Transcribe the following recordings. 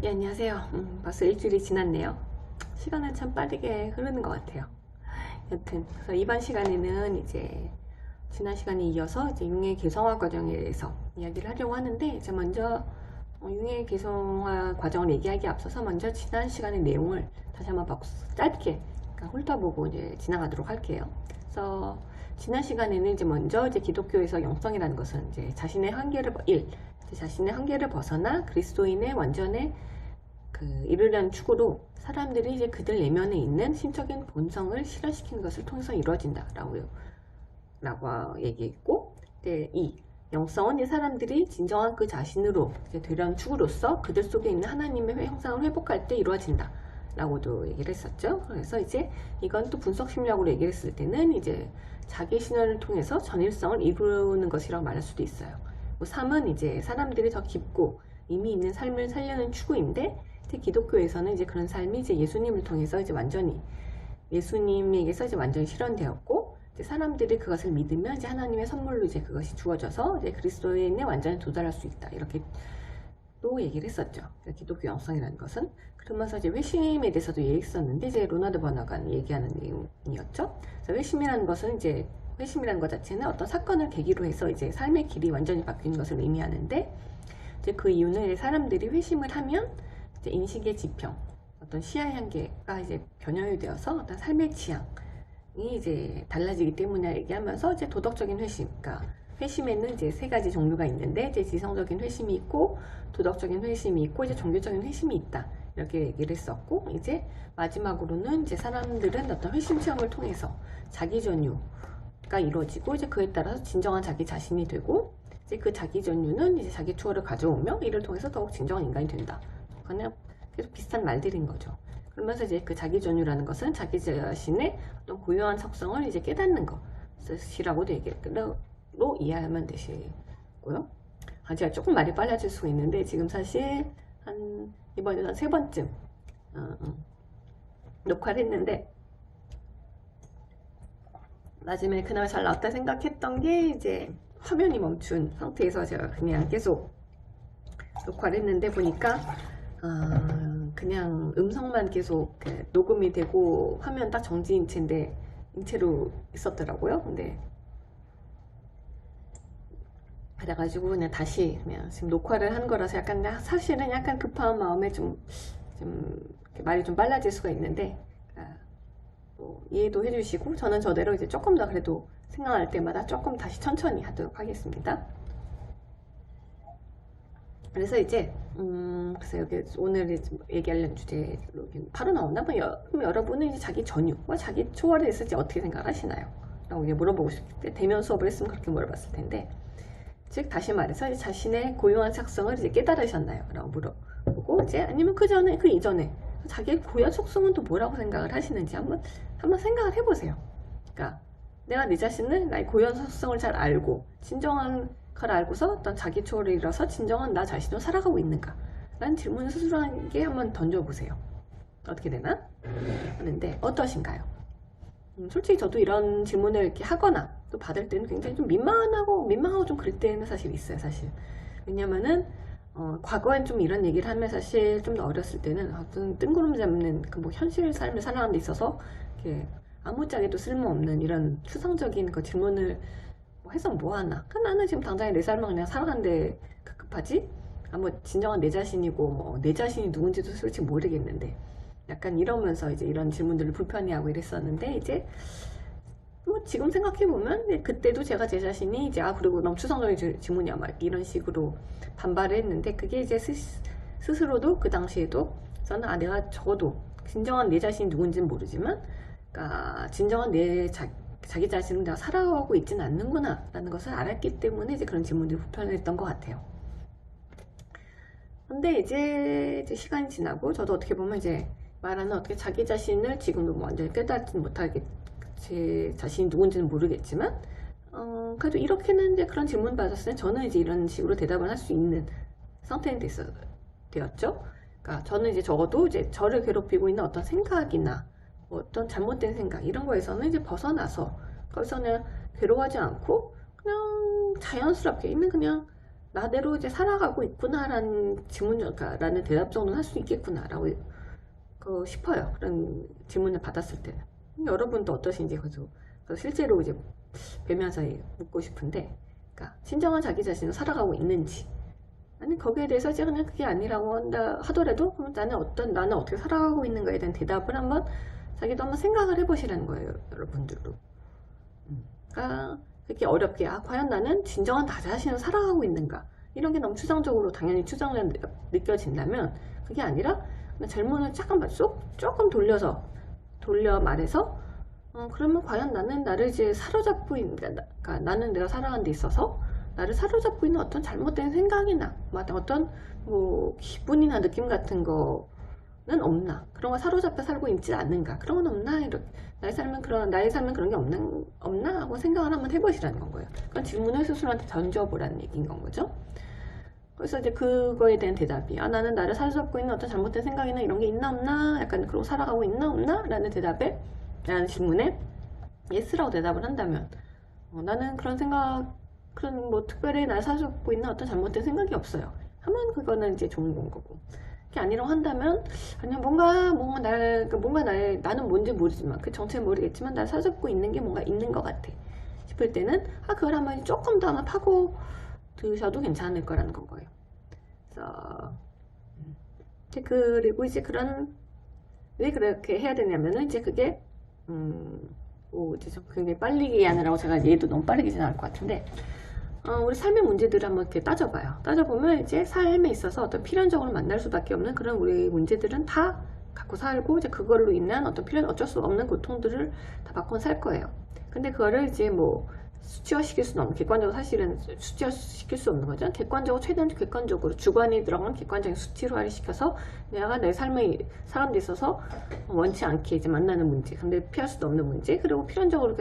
예, 안녕하세요. 벌써 일주일이 지났네요. 시간은 참 빠르게 흐르는 것 같아요. 여튼, 그래서 이번 시간에는 이제 지난 시간에 이어서 이제 융의 개성화 과정에 대해서 이야기를 하려고 하는데, 이제 먼저 융의 개성화 과정을 얘기하기에 앞서서 먼저 지난 시간의 내용을 다시 한번 짧게 훑어보고 이제 지나가도록 할게요. 그래서 지난 시간에는 이제 먼저 이제 기독교에서 영성이라는 것은 이제 자신의 한계를 벗어나 그리스도인의 완전에 이르려는 축으로 사람들이 이제 그들 내면에 있는 심적인 본성을 실현시키는 것을 통해서 이루어진다라고 얘기했고, 이 영성은 이 사람들이 진정한 그 자신으로 이제 되려는 축으로서 그들 속에 있는 하나님의 형상을 회복할 때 이루어진다 라고도 얘기를 했었죠. 그래서 이제 이건 또 분석 심리학으로 얘기를 했을 때는 이제 자기 신현을 통해서 전일성을 이루는 것이라고 말할 수도 있어요. 3은 이제 사람들이 더 깊고 이미 있는 삶을 살려는 추구인데, 기독교에서는 이제 그런 삶이 이제 예수님을 통해서 이제 예수님에게서 이제 완전히 실현되었고, 이제 사람들이 그것을 믿으면 이제 하나님의 선물로 이제 그것이 주어져서 이제 그리스도인에 완전히 도달할 수 있다. 이렇게 또 얘기를 했었죠. 기독교 영성이라는 것은. 그러면서 이제 회심에 대해서도 얘기했었는데, 이제 로나드 버너가 얘기하는 내용이었죠. 그래서 회심이라는 것 자체는 어떤 사건을 계기로 해서 이제 삶의 길이 완전히 바뀌는 것을 의미하는데, 이제 그 이유는 사람들이 회심을 하면 이제 인식의 지평, 어떤 시야의 한계가 이제 변형이 되어서 어떤 삶의 취향이 이제 달라지기 때문에 얘기하면서 이제 도덕적인 회심, 회심에는 이제 세 가지 종류가 있는데, 이제 지성적인 회심이 있고, 도덕적인 회심이 있고, 이제 종교적인 회심이 있다. 이렇게 얘기를 했었고, 이제 마지막으로는 이제 사람들은 어떤 회심 체험을 통해서 자기 전유가 이루어지고, 이제 그에 따라서 진정한 자기 자신이 되고, 이제 그 자기 전유는 이제 자기 추월을 가져오며 이를 통해서 더욱 진정한 인간이 된다. 그냥 계속 비슷한 말들인 거죠. 그러면서 이제 그 자기 전유라는 것은 자기 자신의 어떤 고유한 속성을 이제 깨닫는 것이라고도 로 이해하면 되시고요. 제가 조금 말이 빨라질 수가 있는데, 지금 사실 이번에 한 3번쯤 녹화를 했는데, 마지막에 그나마 잘 나왔다 생각했던 게 이제 화면이 멈춘 상태에서 제가 그냥 계속 녹화를 했는데, 보니까 그냥 음성만 계속 녹음이 되고 화면 딱 정지 인체로 있었더라고요. 근데 그래가지고 그냥 다시 지금 녹화를 한 거라서 사실은 약간 급한 마음에 좀 말이 좀 빨라질 수가 있는데, 이해도 해주시고, 저는 저대로 이제 조금 더 그래도 생각날 때마다 조금 다시 천천히 하도록 하겠습니다. 그래서 이제 그래서 여기 오늘 얘기하려는 주제 바로 나오나? 그럼 여러분은 이제 자기 전유, 자기 초월에 대해서 이제 어떻게 생각하시나요? 라고 물어보고 싶을 때, 대면 수업을 했으면 그렇게 물어봤을 텐데, 즉 다시 말해서 이제 자신의 고유한 속성을 이제 깨달으셨나요? 라고 물어보고, 이제 아니면 그 이전에 자기의 고유한 속성은 또 뭐라고 생각을 하시는지 한번 생각을 해보세요. 그러니까 내가 내 자신을, 나의 고유한 속성을 잘 알고 진정한 걸 알고서 어떤 자기 초월을 이뤄서 진정한 나 자신으로 살아가고 있는가? 라는 질문을 스스로에게 한번 던져보세요. 어떻게 되나? 하는데 어떠신가요? 솔직히 저도 이런 질문을 이렇게 하거나 또 받을 때는 굉장히 좀 민망하고 좀 그럴 때는 사실 있어요, 사실. 왜냐면은 과거엔 좀 이런 얘기를 하면 사실 좀 더 어렸을 때는 어떤 뜬구름 잡는 현실 삶을 살아가는 데 있어서 이렇게 아무짝에도 쓸모없는 이런 추상적인 질문을 해서 뭐하나? 나는 지금 당장에 내 삶을 그냥 살아가는데 급하지? 진정한 내 자신이고 내 자신이 누군지도 솔직히 모르겠는데, 약간 이러면서 이제 이런 질문들을 불편해하고 이랬었는데, 이제 지금 생각해보면 그때도 제가 제 자신이 이제 그리고 너무 추상적인 질문이야 이런 식으로 반발을 했는데, 그게 이제 스스로도 그 당시에도 저는 내가 적어도 진정한 내 자신이 누군지는 모르지만 진정한 자기 자신을 내가 살아가고 있지는 않는구나 라는 것을 알았기 때문에 이제 그런 질문들이 불편했던 것 같아요. 근데 이제 시간이 지나고 저도 어떻게 보면 이제 말하는 어떻게 자기 자신을 지금도 완전히 깨닫지는 못하게 제 자신이 누군지는 모르겠지만, 그래도 이렇게는 이제 그런 질문 받았을 때 저는 이제 이런 식으로 대답을 할 수 있는 상태는 되었죠. 그러니까 저는 이제 적어도 이제 저를 괴롭히고 있는 어떤 생각이나 어떤 잘못된 생각 이런 거에서는 이제 벗어나서 거기서 그냥 괴로워하지 않고 그냥 자연스럽게 있는 그냥 나대로 이제 살아가고 있구나라는 질문, 그러니까 라는 대답 정도는 할 수 있겠구나라고 싶어요. 그런 질문을 받았을 때는. 여러분도 어떠신지 그래서 실제로 이제 뵈면서 묻고 싶은데, 그러니까 진정한 자기 자신을 살아가고 있는지, 아니 거기에 대해서 이제 그냥 그게 아니라고 한다 하더라도 그럼 나는 어떻게 살아가고 있는가에 대한 대답을 한번 자기도 한번 생각을 해보시라는 거예요, 여러분들도. 그러니까 그렇게 어렵게 과연 나는 진정한 나 자신을 살아가고 있는가, 이런 게 너무 추상적으로 당연히 추상적으로 느껴진다면 그게 아니라 질문을 잠깐만 조금 돌려 말해서 그러면 과연 나는 나를 이제 사로잡고 있는, 그러니까 나는 내가 살아가는 데 있어서 나를 사로잡고 있는 어떤 잘못된 생각이나 어떤 뭐 기분이나 느낌 같은 거는 없나, 그런 거 사로잡혀 살고 있지 않는가, 그런 건 없나, 이렇게 나의 삶은 그런 게 없나 하고 생각을 한번 해보시라는 건 거예요. 그런 질문을 스스로한테 던져보라는 얘기인 건 거죠. 그래서 이제 그거에 대한 대답이 나는 나를 사로잡고 있는 어떤 잘못된 생각이나 이런 게 있나 없나, 약간 그러고 살아가고 있나 없나 라는 질문에 예스라고 대답을 한다면 나는 그런 뭐 특별히 나를 사로잡고 있는 어떤 잘못된 생각이 없어요 하면 그거는 이제 좋은 건 거고, 그게 아니라고 한다면 아니면 나는 뭔지 모르지만 그 정체는 모르겠지만 나를 사로잡고 있는 게 뭔가 있는 것 같아 싶을 때는 그걸 한번 조금 더 한번 파고 드셔도 괜찮을 거라는 건 거예요. 그래서 그리고 이제 왜 그렇게 해야 되냐면은 이제 그게 이제 좀 굉장히 빨리 얘기하느라고 제가 얘도 너무 빠르게 지나갈 것 같은데, 우리 삶의 문제들을 한번 이렇게 따져봐요. 따져보면 이제 삶에 있어서 어떤 필연적으로 만날 수밖에 없는 그런 우리 문제들은 다 갖고 살고, 이제 그걸로 인한 어쩔 수 없는 고통들을 다 받고 살 거예요. 근데 그거를 이제 뭐 수치화시킬 수는 없는, 객관적으로 사실은 수치화시킬 수 없는 거죠. 최대한 객관적으로 주관이 들어간 객관적인 수치화를 시켜서 내가 내 삶의 사람에 있어서 원치 않게 이제 만나는 문제, 근데 피할 수도 없는 문제, 그리고 필연적으로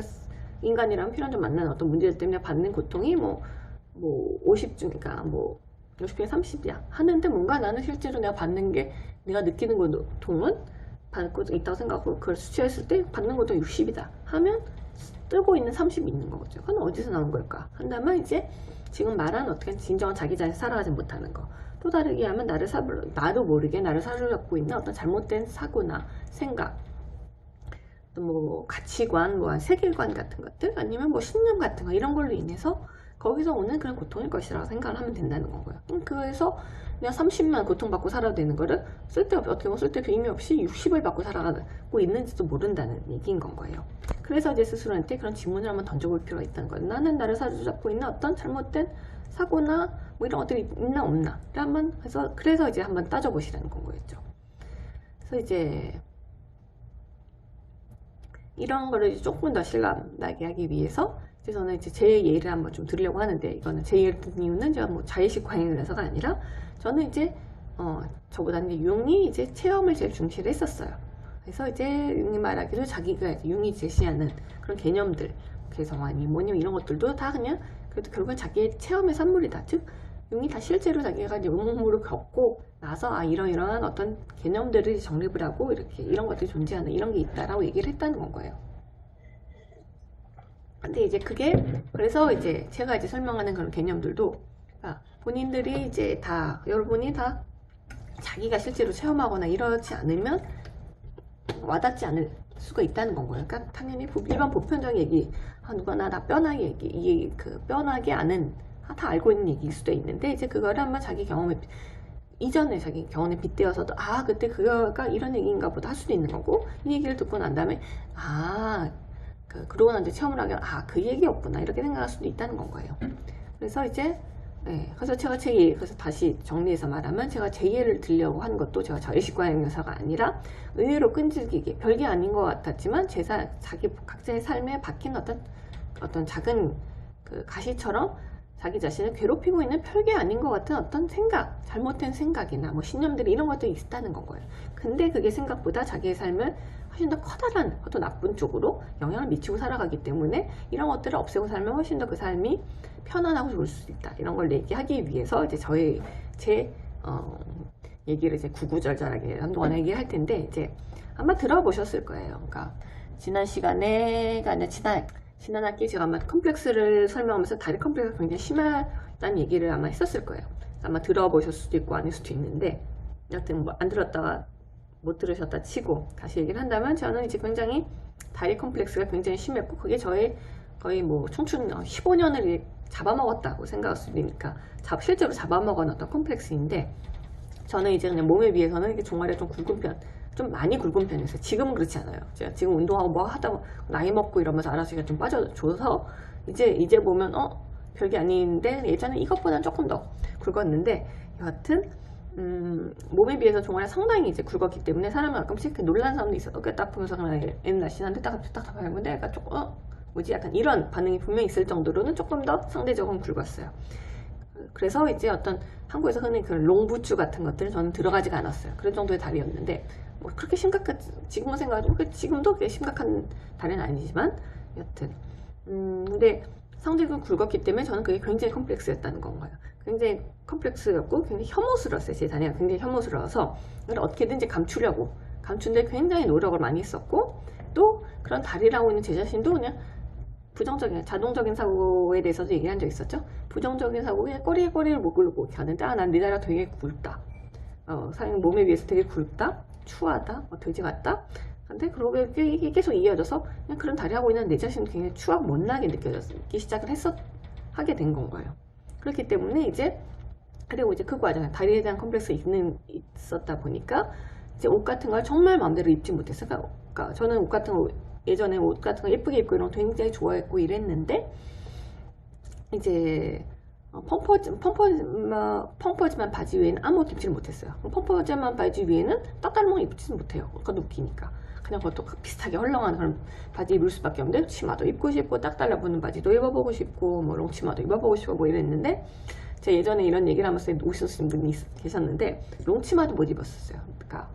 인간이랑 필연적으로 만나는 어떤 문제들 때문에 받는 고통이 50중이니까 50중에 30이야 하는데, 뭔가 나는 실제로 내가 받는 게, 내가 느끼는 고통은 받고 있다고 생각하고 그걸 수치했을 때 받는 고통이 60이다 하면 뜨고 있는 30이 있는 거죠. 그건 어디서 나온 걸까 한다면 이제 지금 말한 어떻게 진정한 자기 자신 살아가지 못하는 거, 또 다르게 하면 나도 모르게 나를 사로잡고 있는 어떤 잘못된 사고나 생각, 또 뭐 가치관, 세계관 같은 것들, 아니면 뭐 신념 같은 거, 이런 걸로 인해서 거기서 오는 그런 고통일 것이라고 생각을 하면 된다는 거고요. 그래서 내가 30만 고통받고 살아도 되는 거를 어떻게 보면 쓸데없이 의미 없이 60을 받고 살아가고 있는지도 모른다는 얘기인 건 거예요. 그래서 이제 스스로한테 그런 질문을 한번 던져볼 필요가 있다는 거예요. 나는 나를 사로잡고 있는 어떤 잘못된 사고나 뭐 이런 것들이 있나 없나, 그래서 이제 한번 따져보시라는 건 거였죠. 그래서 이제 이런 거를 조금 더 실감나게 하기 위해서 이제 저는 이제 제 예를 한번 좀 드리려고 하는데, 이거는 제 예를 든 이유는 제가 뭐 자의식 과잉을 해서가 아니라, 저는 이제 저보다는 융이 이제 체험을 제일 중시를 했었어요. 그래서 이제 융이 말하기로 자기가 융이 제시하는 그런 개념들, 개성화니 뭐니 이런 것들도 다 그냥 그래도 결국은 자기의 체험의 산물이다. 즉 융이 다 실제로 자기가 이제 온몸으로 겪고 나서 이러이러한 어떤 개념들을 정립을 하고 이렇게 이런 것들이 존재하는 이런 게 있다라고 얘기를 했다는 건 거예요. 근데 이제 그래서 이제 제가 이제 설명하는 그런 개념들도 본인들이 이제 여러분이 다 자기가 실제로 체험하거나 이러지 않으면 와닿지 않을 수가 있다는 건 거예요. 그러니까 당연히 일반 보편적인 얘기, 누구나 다 뼈나게 뼈나게 아는, 다 알고 있는 얘기일 수도 있는데, 이제 그거를 한번 자기 경험에 빗대어서도 그때 그거가 이런 얘기인가 보다 할 수도 있는 거고, 이 얘기를 듣고 난 다음에 그러고 난 뒤에 체험을 하면 그 얘기였구나 이렇게 생각할 수도 있다는 건 거예요. 그래서 이제 그래서 제가 그래서 다시 정리해서 말하면, 제가 제 예를 들려고 한 것도 제가 자의식 과잉 묘사가 아니라 의외로 끈질기게 별게 아닌 것 같았지만 각자의 삶에 박힌 어떤 작은 가시처럼 자기 자신을 괴롭히고 있는 별게 아닌 것 같은 어떤 잘못된 생각이나 뭐 신념들이, 이런 것들이 있다는 건 거예요. 근데 그게 생각보다 자기의 삶을 훨씬 더 커다란 어떤 나쁜 쪽으로 영향을 미치고 살아가기 때문에, 이런 것들을 없애고 살면 훨씬 더 그 삶이 편안하고 좋을 수 있다. 이런 걸 얘기하기 위해서 이제 제 얘기를 이제 구구절절하게 한동안 얘기할 텐데, 이제 아마 들어보셨을 거예요. 그러니까 지난 시간에, 지난 학기 제가 아마 컴플렉스를 설명하면서 다리 컴플렉스가 굉장히 심하다는 얘기를 아마 했었을 거예요. 아마 들어보실 수도 있고 아닐 수도 있는데, 여튼 뭐 안 들었다가 못 들으셨다 치고 다시 얘기를 한다면, 저는 이제 굉장히 다리 컴플렉스가 굉장히 심했고, 그게 저의 거의 뭐 청춘 15년을 잡아먹었다고 생각할 수 있으니까, 실제로 잡아먹은 어떤 컴플렉스인데, 저는 이제 그냥 몸에 비해서는 이게 종아리가 좀 굵은 편, 좀 많이 굵은 편이었어요. 지금은 그렇지 않아요. 제가 지금 운동하고 뭐 하다 나이 먹고 이러면서 알아서 좀 빠져줘서 이제 보면 별게 아닌데, 예전에 이것보다는 조금 더 굵었는데, 여하튼 몸에 비해서 종아리가 상당히 이제 굵었기 때문에 사람은 가끔씩 놀란 사람도 있어요. 딱 보면서 그냥 애는 날씬한데 딱 밟는데 약간 조금 뭐지 약간 이런 반응이 분명히 있을 정도로는 조금 더 상대적으로 굵었어요. 그래서 이제 어떤 한국에서 흔히 그 롱부츠 같은 것들은 저는 들어가지가 않았어요. 그런 정도의 다리였는데, 뭐 그렇게 지금은 생각하면 지금도 그렇게 심각한 다리는 아니지만, 여튼 근데 상대적으로 굵었기 때문에 저는 그게 굉장히 컴플렉스였다는 건가요. 굉장히 컴플렉스였고 굉장히 혐오스러웠어요. 제 다리가 굉장히 혐오스러워서 그걸 어떻게든지 감추는데 굉장히 노력을 많이 했었고, 또 그런 다리라고 있는 제 자신도 그냥 부정적인 자동적인 사고에 대해서도 얘기한 적 있었죠. 부정적인 사고에 꼬리를 못 굴고 가는데, 난 네 다리가 되게 굵다, 사람 몸에 비해서 되게 굵다, 추하다, 돼지 같다. 근데 이게 계속 이어져서 그냥 그런 다리 하고 있는 내 자신이 굉장히 추하고 못나게 느껴지기 시작을 하게 된 건가요. 그렇기 때문에 그리고 이제 그 과정에 다리에 대한 컴플렉스가 있었다 보니까 이제 옷 같은 걸 정말 마음대로 입지 못했어요. 그러니까 저는 예전에 옷 같은 거 예쁘게 입고 이런 거 굉장히 좋아했고 이랬는데, 이제 펑퍼짐한 바지 위에는 아무것도 입지를 못했어요. 펑퍼짐한 바지 위에는 따뜻한 거 입지는 못해요. 그러니까 눕기니까. 그냥 그것도 비슷하게 헐렁한 그런 바지 입을 수밖에 없는데, 치마도 입고 싶고 딱 달라붙는 바지도 입어보고 싶고 뭐 롱치마도 입어보고 싶고 뭐 이랬는데, 제가 예전에 이런 얘기를 하면서 오셨던 분이 계셨는데, 롱치마도 못 입었었어요. 그러니까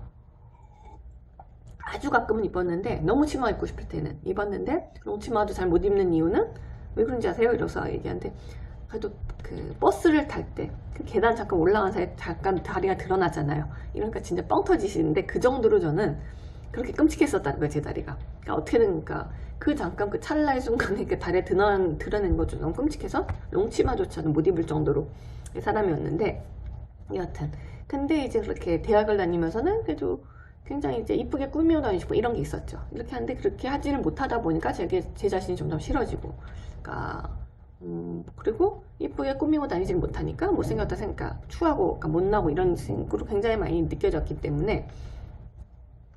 아주 가끔은 입었는데, 너무 치마 입고 싶을 때는 입었는데, 롱치마도 잘 못 입는 이유는 왜 그런지 아세요? 이러서 얘기하는데, 그래도 그 버스를 탈 때 그 계단 잠깐 올라간 사이에 잠깐 다리가 드러나잖아요. 이러니까 진짜 뻥 터지시는데, 그 정도로 저는 그렇게 끔찍했었다는 거예요, 제 다리가. 그러니까 어떻게든 그 잠깐 그 찰나의 순간에 그 다리에 드러낸 것도 너무 끔찍해서 롱치마조차도 못 입을 정도로 사람이었는데, 여하튼 근데 이제 그렇게 대학을 다니면서는 그래도 굉장히 이제 이쁘게 꾸며 다니시고 이런 게 있었죠. 이렇게 하는데 그렇게 하지를 못하다 보니까 제 자신이 점점 싫어지고, 그러니까 그리고 이쁘게 꾸미고 다니지를 못하니까 못생겼다 생각, 추하고 그러니까 못나고 이런 식으로 굉장히 많이 느껴졌기 때문에,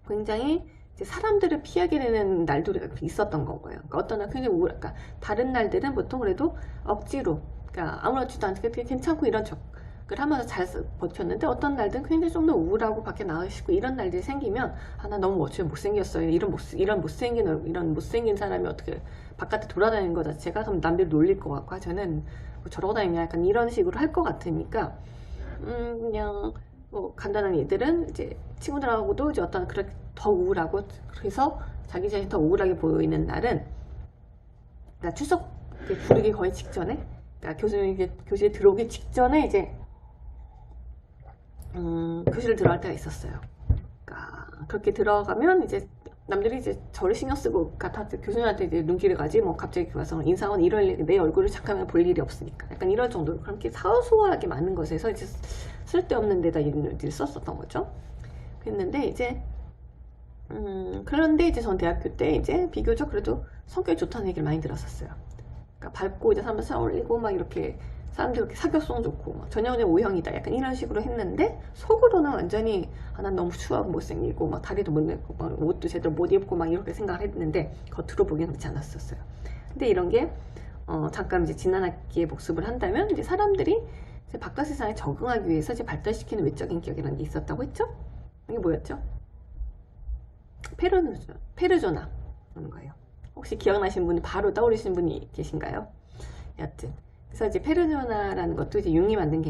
굉장히 이제 사람들을 피하게 되는 날들이 있었던 거예요. 그러니까 어떤 날 굉장히 그러니까 다른 날들은 보통 그래도 억지로, 그러니까 아무렇지도 않게 괜찮고 이런 척을 하면서 잘 버텼는데, 어떤 날들은 굉장히 좀 더 우울하고 밖에 나가시고 이런 날들이 생기면, 나 너무 어째 못생겼어요. 이런 못생긴 사람이 어떻게 바깥에 돌아다니는 거 자체가 그럼 남들이 놀릴 것 같고, 저는 뭐 저러고 다니냐 약간 이런 식으로 할 것 같으니까, 그냥 뭐 간단한 얘들은 이제 친구들하고도 이제 어떤 그렇게 더 우울하고, 그래서 자기 자신이 더 우울하게 보이는 날은, 그러니까 출석 부르기 거의 직전에, 그러니까 교실에 들어오기 직전에 이제 교실을 들어갈 때가 있었어요. 그러니까 그렇게 들어가면 이제 남들이 이제 저를 신경 쓰고, 그러니까 교수님한테 이제 눈길을 가지, 뭐 갑자기 와서 인사원 내 얼굴을 잠깐만 볼 일이 없으니까, 약간 이런 정도로 그렇게 사소하게 많은 것에서 이제 쓸데없는 데다 이런 일을 썼었던 거죠. 그랬는데 이제 그런데 이제 전 대학교 때 이제 비교적 그래도 성격이 좋다는 얘기를 많이 들었었어요. 그러니까 밝고 이제 사람들 잘 어울리고 막 이렇게 사람들 이렇게 사교성 좋고 막 전형의 O형이다 약간 이런 식으로 했는데, 속으로는 완전히 난 너무 추하고 못생기고 막 다리도 못 내고 막 옷도 제대로 못 입고 막 이렇게 생각을 했는데, 겉으로 보기엔 그렇지 않았었어요. 근데 이런 게 잠깐 이제 지난 학기에 복습을 한다면, 이제 사람들이 이제 바깥 세상에 적응하기 위해서 이제 발달시키는 외적인 기억이라는 게 있었다고 했죠. 이게 뭐였죠? 페르조나 하는 거예요. 혹시 기억나시는 분이 바로 떠오르시는 분이 계신가요? 여튼 그래서 이제 페르조나라는 것도 이제 융이 만든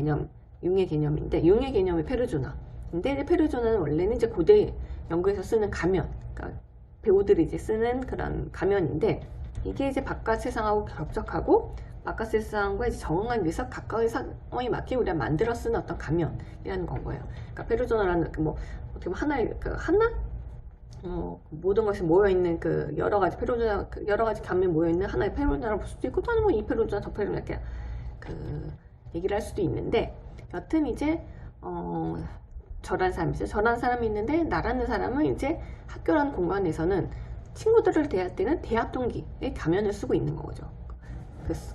융의 개념인데, 융의 개념이 페르조나. 근데 이제 페르조나는 원래는 이제 고대 연구에서 쓰는 가면, 그러니까 배우들이 이제 쓰는 그런 가면인데, 이게 이제 바깥 세상하고 겹적하고 바깥 세상과 이제 적응하기 위해서 각각의 상황에 맞게 우리가 만들어 쓰는 어떤 가면이라는 건 거예요. 그러니까 페르조나라는 뭐 어떻게 보면 하나의 모든 것이 모여있는 그 여러 가지 페루조나, 여러 가지 감이 모여있는 하나의 페루조나를 볼 수도 있고, 또는 뭐 이 페루조나 저 페루조나 이렇게 그 얘기를 할 수도 있는데, 여튼 이제 저라는 사람이죠. 저라는 사람이 있는데, 나라는 사람은 이제 학교라는 공간에서는 친구들을 대할 때는 대학 동기의 가면을 쓰고 있는 거죠.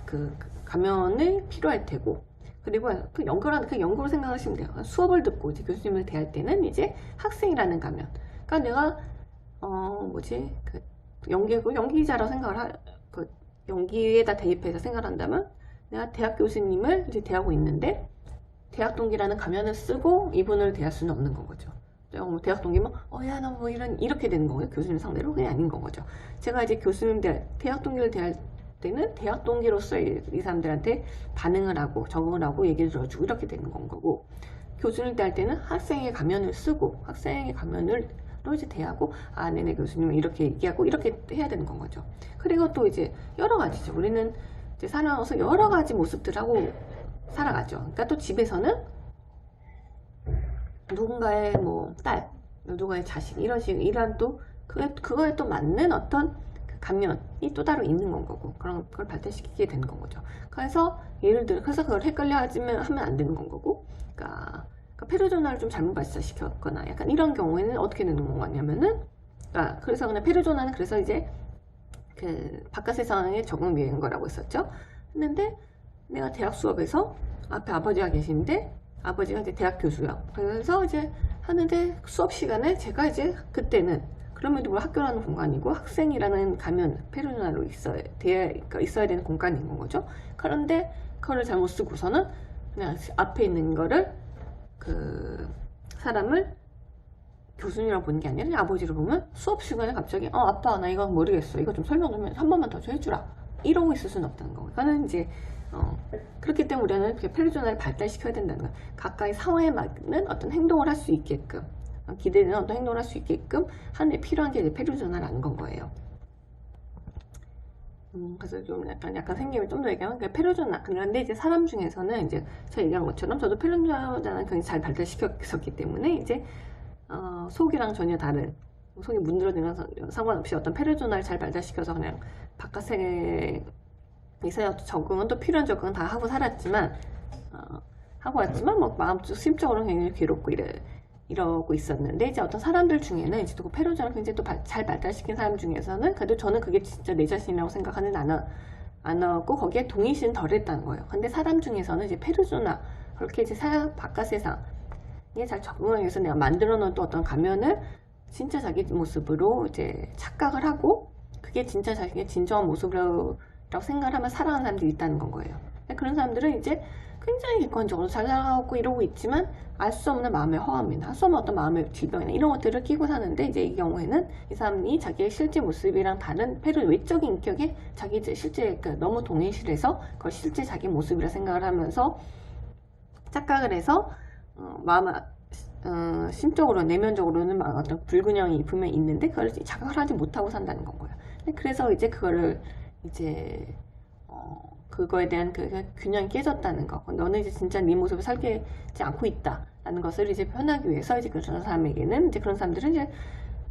그 가면이 필요할 테고, 그리고 그 연구로 생각하시면 돼요. 수업을 듣고 이제 교수님을 대할 때는 이제 학생이라는 가면. 그러니까 내가 연기자라고 그 연기에다 대입해서 생각한다면, 내가 대학 교수님을 이제 대하고 있는데 대학 동기라는 가면을 쓰고 이분을 대할 수는 없는 거죠. 대학 동기면 야 너 뭐 이렇게 되는 거예요. 교수님 상대로. 그게 아닌 거죠. 제가 이제 대학 동기를 대할 때는 대학 동기로서 이 사람들한테 반응을 하고 적응을 하고 얘기를 들어주고 이렇게 되는 건 거고, 교수님을 대할 때는 학생의 가면을 쓰고 학생의 가면을 이제 대하고, 네네 교수님은 이렇게 얘기하고 이렇게 해야 되는 건 거죠. 그리고 또 이제 여러 가지죠. 우리는 이제 살아가면서 여러 가지 모습들하고 살아가죠. 그러니까 또 집에서는 누군가의 뭐 딸, 누군가의 자식 이런 또 그거에 또 맞는 어떤 감면이 또 따로 있는 건 거고, 그런 걸 발달시키게 되는 건 거죠. 그래서 예를 들어 그걸 헷갈려 하면 안 되는 건 거고, 그러니까 페루조나를 좀 잘못 발달시켰거나 약간 이런 경우에는 어떻게 되는 건 거냐면은, 그래서 그냥 페루조나는 그래서 이제 그 바깥 세상에 적응 유행인 거라고 했었죠. 했는데 내가 대학 수업에서 앞에 아버지가 계신데, 아버지가 이제 대학 교수야. 그래서 이제 하는데 수업 시간에 제가 이제 그때는 그럼에도 불구하고 학교라는 공간이고 학생이라는 가면 페루조나로 있어야 되는 공간인 건 거죠. 그런데 그거를 잘못 쓰고서는 그냥 앞에 있는 거를 그 사람을 교수님이라고 보는 게 아니라 아버지를 보면 수업 시간에 갑자기 아빠 나 이거 모르겠어, 이거 좀 설명 좀 한 번만 더 해주라, 이러고 있을 수는 없다는 거고. 그거는 이제 그렇기 때문에 우리는 페루조나를 발달시켜야 된다는 거예요. 각각의 상황에 맞는 어떤 행동을 할 수 있게끔, 기대되는 어떤 행동을 할 수 있게끔 하는 데 필요한 게 이제 페루조나라는 건 거예요. 그래서 좀 약간 생김을 좀 더 얘기하면, 페루조나. 그런데 이제 사람 중에서는 이제 제가 얘기한 것처럼 저도 페루조나는 굉장히 잘 발달시켰기 때문에 이제 속이랑 전혀 다른, 속이 문드러지는 상관없이 어떤 페루조나를 잘 발달시켜서 그냥 바깥 세계에서 적응은, 또 필요한 적응은 다 하고 살았지만, 뭐 마음적 심적으로는 굉장히 괴롭고 이러고 있었는데, 이제 어떤 사람들 중에는 이제 또 페루조나를 굉장히 또 잘 발달시킨 사람 중에서는 그래도 저는 그게 진짜 내 자신이라고 생각하는 안 하고 거기에 동의심은 덜 했다는 거예요. 근데 사람 중에서는 이제 페루조나, 그렇게 이제 바깥 세상에 잘 적응하기 위해서 내가 만들어 놓은 또 어떤 가면을 진짜 자기 모습으로 이제 착각을 하고, 그게 진짜 자기의 진정한 모습이라고 생각을 하면 살아가는 사람들이 있다는 건 거예요. 그런 사람들은 이제 굉장히 객관적으로 잘 살아가고 이러고 있지만 알 수 없는 마음의 허함이나 알 수 없는 어떤 마음의 질병이나 이런 것들을 끼고 사는데, 이제 이 경우에는 이 사람이 자기의 실제 모습이랑 다른 외적인 인격에 자기 실제 너무 동일시해서 그걸 실제 자기 모습이라 생각을 하면서 착각을 해서 심적으로 내면적으로는 어떤 불균형이 분명히 있는데 그걸 자각을 하지 못하고 산다는 건 거예요. 그래서 이제 그거를 이제 그거에 대한 그 균형이 깨졌다는 거. 너는 이제 진짜 네 모습을 살지 않고 있다라는 것을 이제 표현하기 위해서 이제 그런 사람에게는, 이제 그런 사람들은 이제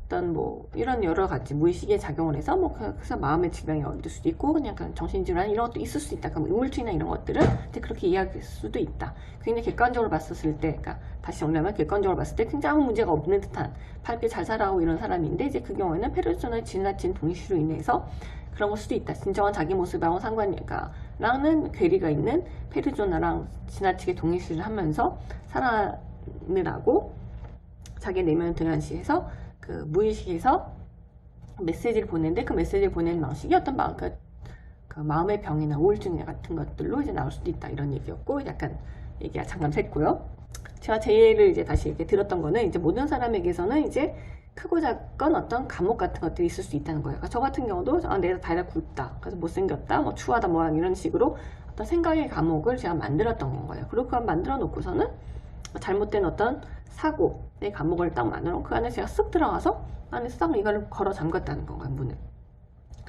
어떤 뭐 이런 여러 가지 무의식에 작용을 해서 뭐 그래서 마음의 질병이 얻을 수도 있고, 그냥 정신질환 이런 것도 있을 수 있다. 그럼 우울증이나 이런 것들을 이제 그렇게 이해할 수도 있다. 굉장히 객관적으로 봤었을 때, 그러니까 다시 정리하면 객관적으로 봤을 때 굉장히 아무 문제가 없는 듯한 밝게 잘 살아가고 이런 사람인데, 이제 그 경우에는 페루조나의 지나친 동의시로 인해서 그런 걸 수도 있다. 진정한 자기 모습하고 라는 괴리가 있는 페루조나랑 지나치게 동의시를 하면서 살아느라고 자기 내면을 등한시해서 그 무의식에서 메시지를 보내는데, 그 메시지를 보내는 방식이 어떤 그 마음의 병이나 우울증 같은 것들로 이제 나올 수도 있다, 이런 얘기였고, 약간 얘기가 잠깐 샜고요. 제가 제 예를 이제 다시 이렇게 들었던 거는, 이제 모든 사람에게서는 이제 크고 작은 어떤 감옥 같은 것들이 있을 수 있다는 거예요. 그러니까 저 같은 경우도 내가 다리가 굵다, 그래서 못생겼다, 뭐 추하다, 뭐 이런 식으로 어떤 생각의 감옥을 제가 만들었던 건 거예요. 그리고 그걸 만들어 놓고서는 잘못된 어떤 사고의 감옥을 딱 만들어, 그 안에 제가 쓱 들어가서 안에 싹 이걸 걸어 잠갔다는 건가요, 문을.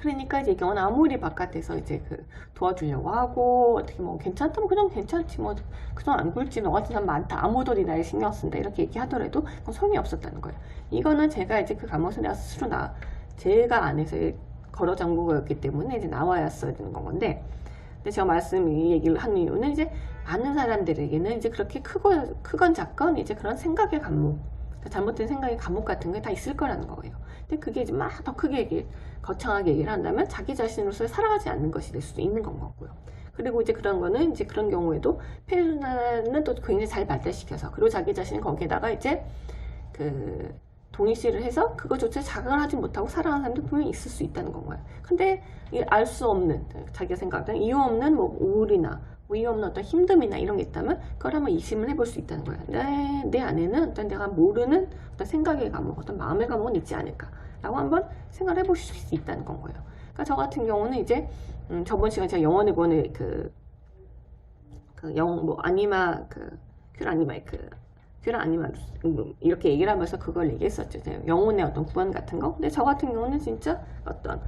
그러니까 이제 이 경우는 아무리 바깥에서 이제 그 도와주려고 하고 어떻게 뭐 괜찮다면 그냥 괜찮지 뭐 그냥 안 굴지 너 같은 사람 많다 아무도 네 나이 신경 쓴다 이렇게 얘기하더라도 그건 소용이 없었다는 거예요. 이거는 제가 이제 그 감옥에서 내가 스스로 제가 안에서 걸어 잠근 거였기 때문에 이제 나와야 써야 되는 건데 근데 제가 이 얘기를 하는 이유는 이제 많은 사람들에게는 이제 그렇게 크건 작건 이제 그런 생각의 감옥 잘못된 생각의 감옥 같은 게 다 있을 거라는 거예요. 근데 그게 이제 막 더 크게 거창하게 얘기를 한다면 자기 자신으로서 살아가지 않는 것이 될 수도 있는 건 거고요. 그리고 이제 그런 거는 이제 그런 경우에도 페르나는 또 굉장히 잘 발달시켜서 그리고 자기 자신은 거기에다가 이제 그 동의시를 해서 그것조차 자각을 하지 못하고 살아가는 사람도 분명히 있을 수 있다는 건가요. 근데 알 수 없는 자기가 생각하는 이유 없는 뭐 우울이나 뭐 이유 없는 어떤 힘듦이나 이런 게 있다면 그걸 한번 이심을 해볼 수 있다는 거예요. 내 안에는 어떤 내가 모르는 어떤 생각의 감옥, 어떤 마음의 감옥은 있지 않을까라고 한번 생각을 해보실 수 있다는 건 거예요. 그러니까 저 같은 경우는 이제 저번 시간 제가 영혼의 권을 큐라 아니마루스 이렇게 얘기를 하면서 그걸 얘기했었죠. 영혼의 어떤 구원 같은 거. 근데 저 같은 경우는 진짜 어떤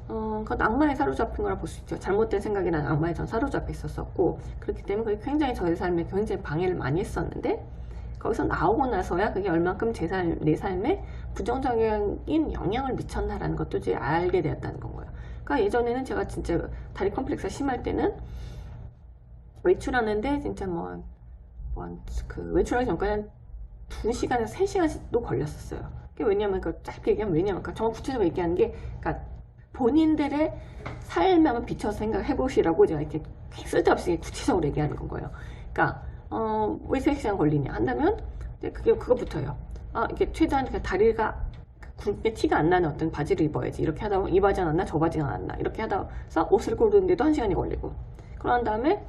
그건 악마에 사로잡힌 거라 볼 수 있죠. 잘못된 생각이나 악마에 전 사로잡혀 있었었고 그렇기 때문에 그게 굉장히 저의 삶에 굉장히 방해를 많이 했었는데 거기서 나오고 나서야 그게 얼만큼 내 삶에 부정적인 영향을 미쳤나라는 것도 이제 알게 되었다는 건 거예요. 그러니까 예전에는 제가 진짜 다리 컴플렉스가 심할 때는 외출하는데 진짜 외출하기 전까지 한 2시간에서 3시간씩도 걸렸었어요. 왜냐면 짧게 얘기하면 정말 구체적으로 얘기하는 게 본인들의 삶에 한번 비춰서 생각해 보시라고 제가 이렇게 쓸데없이 구체적으로 얘기하는 건 거예요. 그러니까 왜 3시간 걸리냐 한다면 그거부터요. 이게 최대한 다리가 굵게 티가 안 나는 어떤 바지를 입어야지. 이렇게 하다 보면 이 바지는 안 나, 저 바지는 안 나. 이렇게 하다서 옷을 고르는데도 1시간이 걸리고. 그런 다음에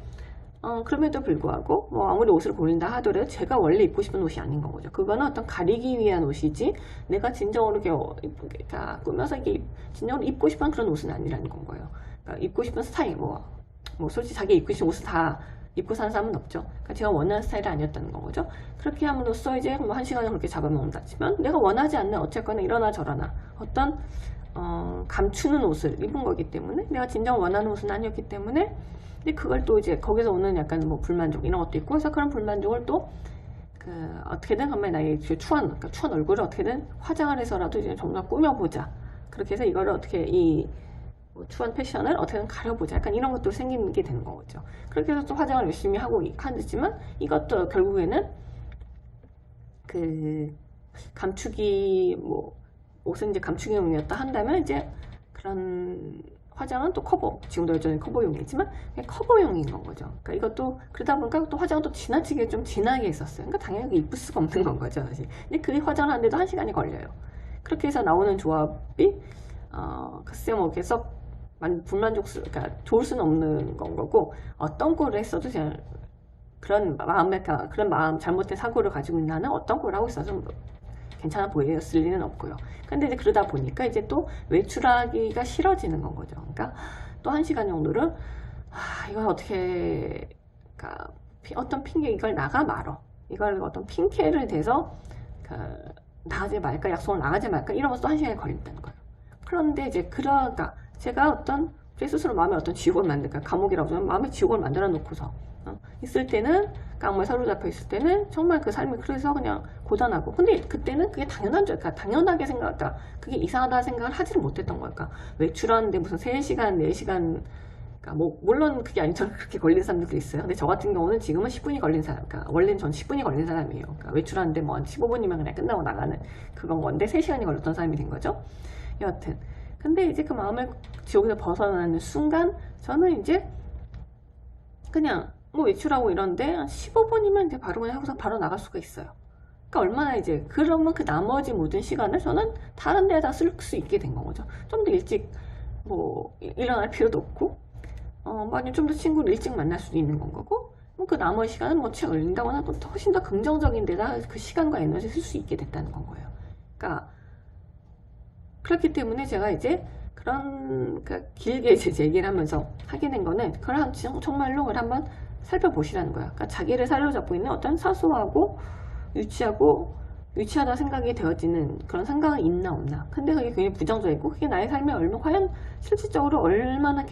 그럼에도 불구하고 아무리 옷을 고른다 하더라도 제가 원래 입고 싶은 옷이 아닌 거죠. 그거는 어떤 가리기 위한 옷이지 내가 진정으로 꾸며서 진정으로 입고 싶은 그런 옷은 아니라는 건 거예요. 그러니까 입고 싶은 스타일 솔직히 자기 입고 싶은 옷을 다 입고 사는 사람은 없죠. 그러니까 제가 원하는 스타일이 아니었다는 거죠. 그렇게 함으로써 이제 1시간을 그렇게 잡아먹는다지만 내가 원하지 않는 어쨌거나 이러나 저러나 어떤 감추는 옷을 입은 거기 때문에 내가 진정 원하는 옷은 아니었기 때문에 근데 그걸 또 이제 거기서 오는 약간 불만족 이런 것도 있고 그래서 그런 불만족을 또 어떻게든 한번 나의 추한 얼굴을 어떻게든 화장을 해서라도 이제 정말 꾸며보자. 그렇게 해서 이거를 어떻게 추한 패션을 어떻게든 가려보자. 약간 이런 것도 생기는 게 되는 거죠. 그렇게 해서 또 화장을 열심히 하지만 이것도 결국에는 감추기 옷은 이제 감추기용이었다 한다면 이제 그런 화장은 또 지금도 여전히 커버용이지만 커버용인 건 거죠. 그러니까 이것도 그러다 보니까 또 화장은 또 지나치게 좀 진하게 했었어요. 그러니까 당연히 이쁠 수가 없는 건 거죠, 사실. 근데 그 화장을 하는데도 1시간이 걸려요. 그렇게 해서 나오는 조합이 글쎄 계속 그러니까 좋을 수는 없는 건 거고 어떤 꼴을 했어도 그냥 그런 잘못된 사고를 가지고 있는 한은 어떤 꼴을 하고 있어도 괜찮아 보였을 리는 없고요. 근데 이제 그러다 보니까 이제 또 외출하기가 싫어지는 건 거죠. 그러니까 또 1시간 정도를 이걸 어떻게 어떤 핑계 이걸 나가 말어. 이걸 어떤 핑계를 대서 나가지 말까 약속을 나가지 말까 이러면서 또 1시간이 걸린다는 거예요. 그런데 이제 제가 제 스스로 마음에 어떤 지옥을 감옥이라고 하면 마음의 지옥을 만들어 놓고서 있을 때는 악마에 사로잡혀 있을 때는 정말 그 삶이 그래서 그냥 고단하고 근데 그때는 그게 당연하게 그게 이상하다 생각을 하지를 못했던 거니까 외출하는데 무슨 3시간 4시간 물론 그게 아니잖아요. 그렇게 걸린 사람들도 있어요. 근데 저 같은 경우는 지금은 10분이 걸린 사람 원래는 전 10분이 걸린 사람이에요. 외출하는데 한 15분이면 그냥 끝나고 나가는 그건 건데 3시간이 걸렸던 사람이 된 거죠. 여하튼 근데 이제 그 마음을 지옥에서 벗어나는 순간 저는 이제 그냥 외출하고 이런데 15분이면 이제 바로 그냥 하고서 바로 나갈 수가 있어요. 그러니까 얼마나 이제 그러면 그 나머지 모든 시간을 저는 다른 데다 쓸 수 있게 된 거죠. 좀 더 일찍 일어날 필요도 없고 만약 좀 더 친구를 일찍 만날 수도 있는 건 거고 그 나머지 시간은 책을 읽는다거나 또 훨씬 더 긍정적인 데다 그 시간과 에너지를 쓸 수 있게 됐다는 건 거예요. 그러니까 그렇기 때문에 제가 이제 길게 이제 얘기를 하면서 하게 된 거는 그걸 정말로 그걸 한번 살펴보시라는 거야. 그러니까 자기를 사로잡고 있는 어떤 사소하고 유치하고 유치하다 생각이 되어지는 그런 생각은 있나 없나. 근데 그게 굉장히 부정적이고 그게 나의 삶에 과연 실질적으로 얼마나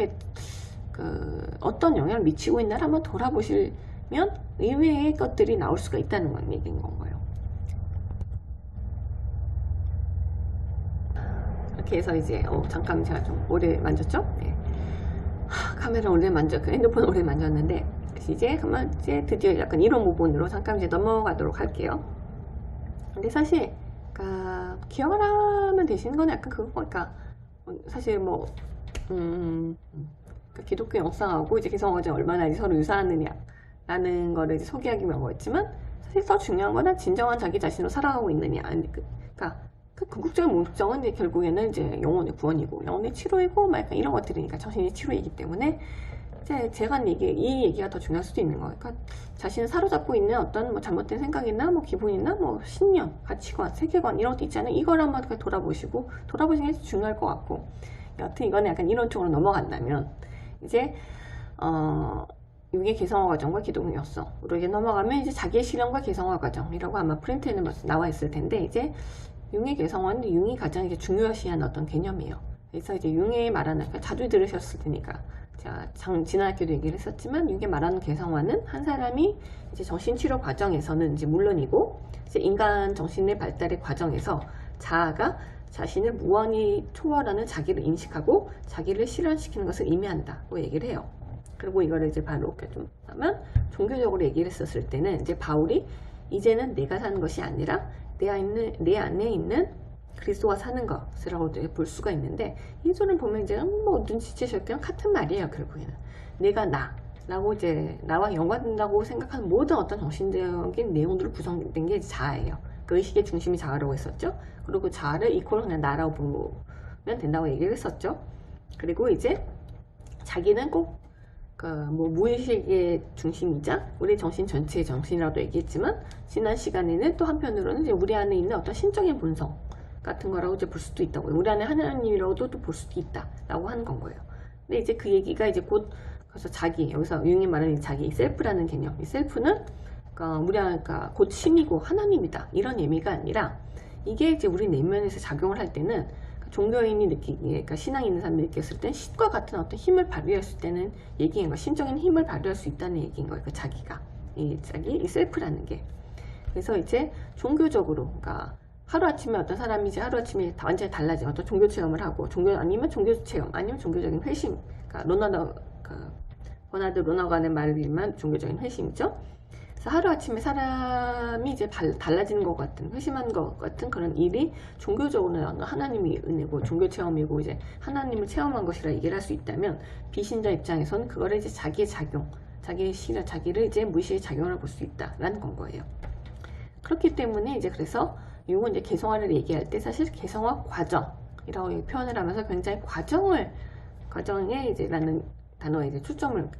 어떤 영향을 미치고 있나를 한번 돌아보시면 의외의 것들이 나올 수가 있다는 건 얘기인 건가요. 이렇게 해서 이제 잠깐 제가 좀 오래 만졌죠. 네. 카메라 오래 핸드폰 오래 만졌는데 이제 그만 이제 드디어 약간 이론 부분으로 잠깐 이제 넘어가도록 할게요. 근데 사실 기억을 하면 되시는 건 약간 그거니까 사실 뭐 기독교 영상하고 이제 개성어가 얼마나 이제 서로 유사하느냐 라는 거를 이제 소개하기 위한 거였지만 사실 더 중요한 거는 진정한 자기 자신으로 살아가고 있느냐. 그 궁극적인 목적은 이제 결국에는 이제 영혼의 구원이고 영혼의 치료이고 막 약간 이런 것들이니까 정신의 치료이기 때문에 이제 제가 이 얘기가 더 중요할 수도 있는 거예요. 그러니까 자신을 사로잡고 있는 어떤 뭐 잘못된 생각이나 뭐 기분이나 뭐 신념, 가치관, 세계관 이런 것도 있잖아요. 이걸 한번 돌아보시는 게 중요할 것 같고 여튼 이거는 약간 이론적으로 넘어간다면 이제 이게 개성화 과정과 기독교 역성으로 이제 넘어가면 이제 자기의 실현과 개성화 과정이라고 아마 프린트에는 나와 있을 텐데 이제 융의 개성화는 융이 가장 이제 중요시한 어떤 개념이에요. 그래서 이제 융이 말하는 자주 들으셨을 테니까 제가 지난 학기도 얘기를 했었지만 융이 말하는 개성화는 한 사람이 이제 정신치료 과정에서는 이제 물론이고 이제 인간 정신의 발달의 과정에서 자아가 자신을 무한히 초월하는 자기를 인식하고 자기를 실현시키는 것을 의미한다고 얘기를 해요. 그리고 이거를 이제 바로 좀 하면 종교적으로 얘기를 했었을 때는 이제 바울이 이제는 내가 사는 것이 아니라 내 안에 있는 그리스도가 사는 것이라고 볼 수가 있는데 이 소리를 보면 이제 뭐 눈치채실 때는 같은 말이에요. 결국에는 내가 나라고 이제 나와 연관된다고 생각하는 모든 어떤 정신적인 내용들로 구성된 게 자아예요. 그 의식의 중심이 자아라고 했었죠. 그리고 자아를 이퀄 그냥 나라고 보면 된다고 얘기를 했었죠. 그리고 이제 자기는 꼭 뭐 무의식의 중심이자 우리 정신 전체의 정신이라고 얘기했지만 지난 시간에는 또 한편으로는 이제 우리 안에 있는 어떤 신적인 본성 같은 거라고 이제 볼 수도 있다고 우리 안에 하나님이라고도 또 볼 수도 있다라고 하는 건 거예요. 근데 이제 그 얘기가 이제 곧 그래서 자기 여기서 융이 말하는 자기 이 셀프라는 개념 이 셀프는 우리 안에 곧 신이고 하나님이다 이런 의미가 아니라 이게 이제 우리 내면에서 작용을 할 때는 종교인이 느끼기에, 그러니까 신앙이 있는 사람이 느꼈을 땐 신과 같은 어떤 힘을 발휘할 수 있다는 얘기인 거예요. 신적인 힘을 발휘할 수 있다는 얘기인 거예요. 그 자기가. 이 셀프라는 게. 그래서 이제 종교적으로, 그러니까 하루아침에 어떤 사람이 이제 하루아침에 완전히 달라진 어떤 종교 체험을 하고, 아니면 종교 체험, 아니면 종교적인 회심. 그러니까 버나드 로너가 하는 말이면 종교적인 회심이죠. 그래서 하루아침에 사람이 이제 달라지는 것 같은, 회심한 것 같은 그런 일이 종교적으로는 하나님이 은혜고 종교 체험이고 이제 하나님을 체험한 것이라 얘기를 할 수 있다면 비신자 입장에서는 그거를 이제 자기의 작용, 자기의 실현, 자기를 이제 무의식의 작용을 볼 수 있다라는 건 거예요. 그렇기 때문에 이제 그래서 융은 이제 개성화를 얘기할 때 사실 개성화 과정이라고 표현을 하면서 굉장히 과정에 이제 라는 단어에 이제 초점을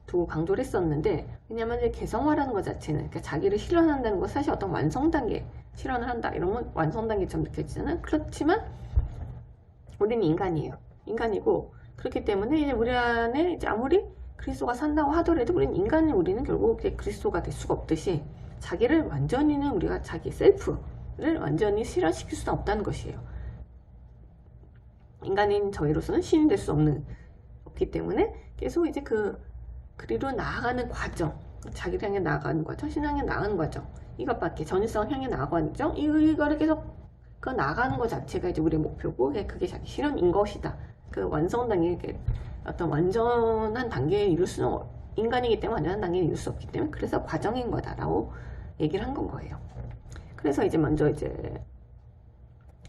두고 강조를 했었는데 왜냐면 이제 개성화라는 것 자체는 그러니까 자기를 실현한다는 것 사실 어떤 완성 단계 실현을 한다 이런 건 완성 단계처럼 느껴지잖아요. 그렇지만 우리는 인간이고 그렇기 때문에 이제 우리 안에 이제 아무리 그리스도가 산다고 하더라도 우리는 결국 그리스도가 될 수가 없듯이 자기를 완전히는 우리가 자기 셀프를 완전히 실현시킬 수는 없다는 것이에요. 인간인 저희로서는 신이 될 수 없기 때문에 계속 이제 그리로 나아가는 과정, 자기를 향해 나아가는 과정, 신앙에 나아가는 과정, 이것밖에 전일성을 향해 나아가는 과정, 이거를 계속 나아가는 것 자체가 이제 우리의 목표고, 그게 자기 실현인 것이다. 그 완성 단계, 어떤 완전한 단계에 이룰 수는 인간이기 때문에 완전한 단계에 이룰 수 없기 때문에 그래서 과정인 거다라고 얘기를 한 건 거예요. 그래서 이제 먼저 이제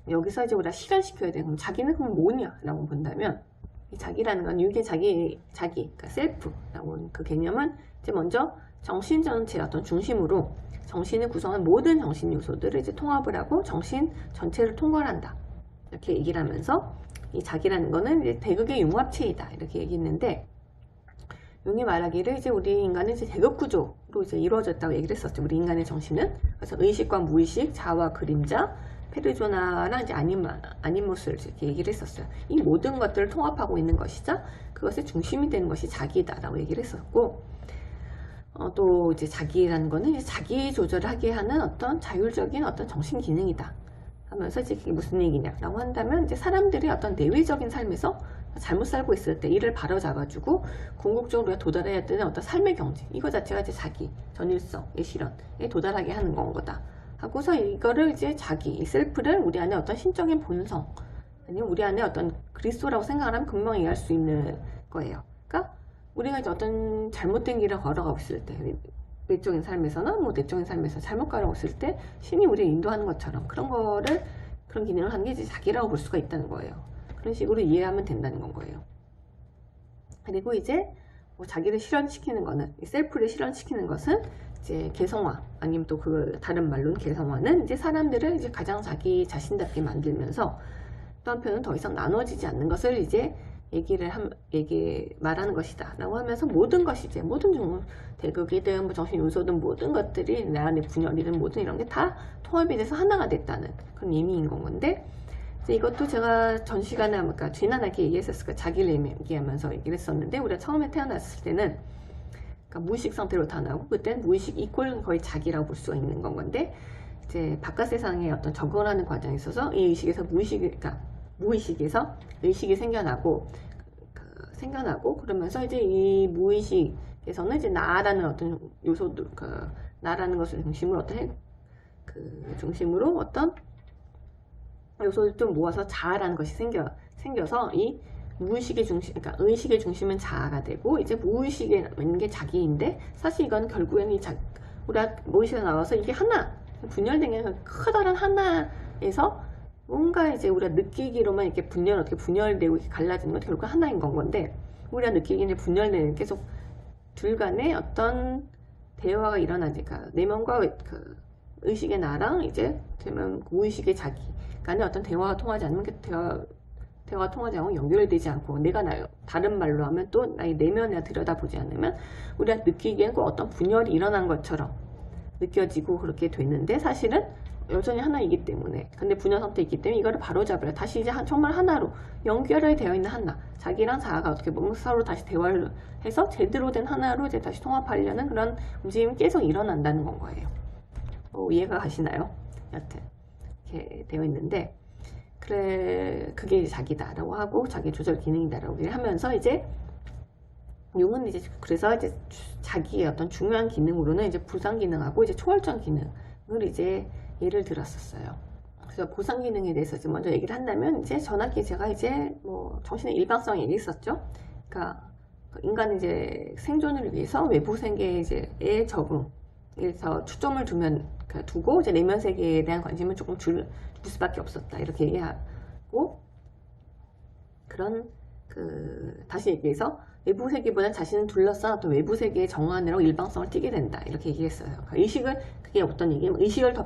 여기서 이제 우리가 실현시켜야 되는 그럼 자기는 그럼 뭐냐라고 본다면. 이 자기라는 건 이게 자기, 그러니까 셀프라고 하는 그 개념은 이제 먼저 정신 전체의 어떤 중심으로 정신을 구성한 모든 정신 요소들을 이제 통합을 하고 정신 전체를 통괄한다. 이렇게 얘기를 하면서 이 자기라는 거는 이제 대극의 융합체이다. 이렇게 얘기했는데 융이 말하기를 이제 우리 인간은 이제 대극 구조로 이제 이루어졌다고 얘기를 했었죠. 우리 인간의 정신은. 그래서 의식과 무의식, 자아와 그림자, 페르조나랑 이제 아니모스를 이렇게 얘기를 했었어요. 이 모든 것들을 통합하고 있는 것이자 그것의 중심이 되는 것이 자기다라고 얘기를 했었고, 또 이제 자기라는 거는 이제 자기 조절을 하게 하는 어떤 자율적인 어떤 정신 기능이다 하면서 이제 그게 무슨 얘기냐라고 한다면 이제 사람들이 어떤 내외적인 삶에서 잘못 살고 있을 때 이를 바로잡아주고 궁극적으로 우리가 도달해야 되는 어떤 삶의 경지 이거 자체가 이제 자기 전일성의 실현에 도달하게 하는 건 거다 하고서 이거를 이제 자기 이 셀프를 우리 안에 어떤 신적인 본성 아니면 우리 안에 어떤 그리스도라고 생각을 하면 금방 이해할 수 있는 거예요. 그러니까 우리가 이제 어떤 잘못된 길을 걸어가고 있을 때 외적인 삶에서나 뭐 내적인 삶에서 잘못 가려고 있을 때 신이 우리를 인도하는 것처럼 그런 거를 그런 기능을 하는 게 이제 자기라고 볼 수가 있다는 거예요. 그런 식으로 이해하면 된다는 건 거예요. 그리고 이제 뭐 자기를 실현시키는 거는 이 셀프를 실현시키는 것은 이제 개성화 아니면 또 그 다른 말로는 개성화는 이제 사람들을 이제 가장 자기 자신답게 만들면서 또 한편은 더 이상 나눠지지 않는 것을 이제 말하는 것이다 라고 하면서 모든 것이 이제 모든 대극이든 뭐 정신 요소든 모든 것들이 내 안에 분열이든 모든 이런 게 다 통합이 돼서 하나가 됐다는 그런 의미인 건 건데 이것도 제가 전 시간에 그러니까 지난하게 얘기했었을 거예요. 자기를 얘기하면서 얘기를 했었는데 우리가 처음에 태어났을 때는 그러니까 무의식 상태로 태어나고 그때는 무의식 이퀄 거의 자기라고 볼 수가 있는 건 건데 이제 바깥 세상에 어떤 적응을 하는 과정에 있어서 이 의식에서 그러니까 무의식에서 의식이 생겨나고 그러면서 이제 이 무의식에서는 이제 나라는 어떤 요소들 나라는 것을 중심으로 중심으로 어떤 요소를 좀 모아서 자아라는 것이 생겨서 이 무의식의 중심, 그러니까 의식의 중심은 자아가 되고 이제 무의식에 있는 게 자기인데 사실 이건 결국에는 우리가 무의식에서 나와서 이게 하나 분열된 게 커다란 하나에서 뭔가 이제 우리가 느끼기로만 이렇게 어떻게 분열되고 이렇게 갈라지는 건 결국 하나인 건 건데 우리가 느끼기에는 분열되는 계속 둘 간의 어떤 대화가 일어나지 그러니까 내면과 그 의식의 나랑 이제 되면 무의식의 자기 간의 어떤 대화가 통하지 않으면 대화가 통하지 않고 연결되지 않고 내가 다른 말로 하면 또 나의 내면에 들여다보지 않으면 우리가 느끼기엔 꼭 어떤 분열이 일어난 것처럼 느껴지고 그렇게 됐는데 사실은 여전히 하나이기 때문에 근데 분열 상태에 있기 때문에 이거를 바로잡으려 다시 이제 정말 하나로 연결이 되어 있는 하나 자기랑 자아가 어떻게 보면 서로 다시 대화를 해서 제대로 된 하나로 이제 다시 통합하려는 그런 움직임이 계속 일어난다는 건 거예요. 이해가 가시나요? 여튼 이렇게 되어 있는데 그래 그게 자기다라고 하고 자기 조절 기능이다라고 하면서 이제 융은 이제 그래서 이제 자기의 어떤 중요한 기능으로는 이제 보상 기능하고 이제 초월적 기능을 이제 예를 들었었어요. 그래서 보상 기능에 대해서 이제 먼저 얘기를 한다면 이제 전학기 제가 이제 뭐 정신의 일방성 얘기했었죠. 그러니까 인간은 이제 생존을 위해서 외부 세계에 이제 적응에서 초점을 두고 이제 내면 세계에 대한 관심을 조금 줄 수밖에 없었다 이렇게 얘기하고 그런 다시 얘기해서 외부 세계보다 자신을 둘러싼 어떤 외부 세계의 정안으로 일방성을 띠게 된다 이렇게 얘기했어요. 그러니까 그게 어떤 얘기냐면 의식을 더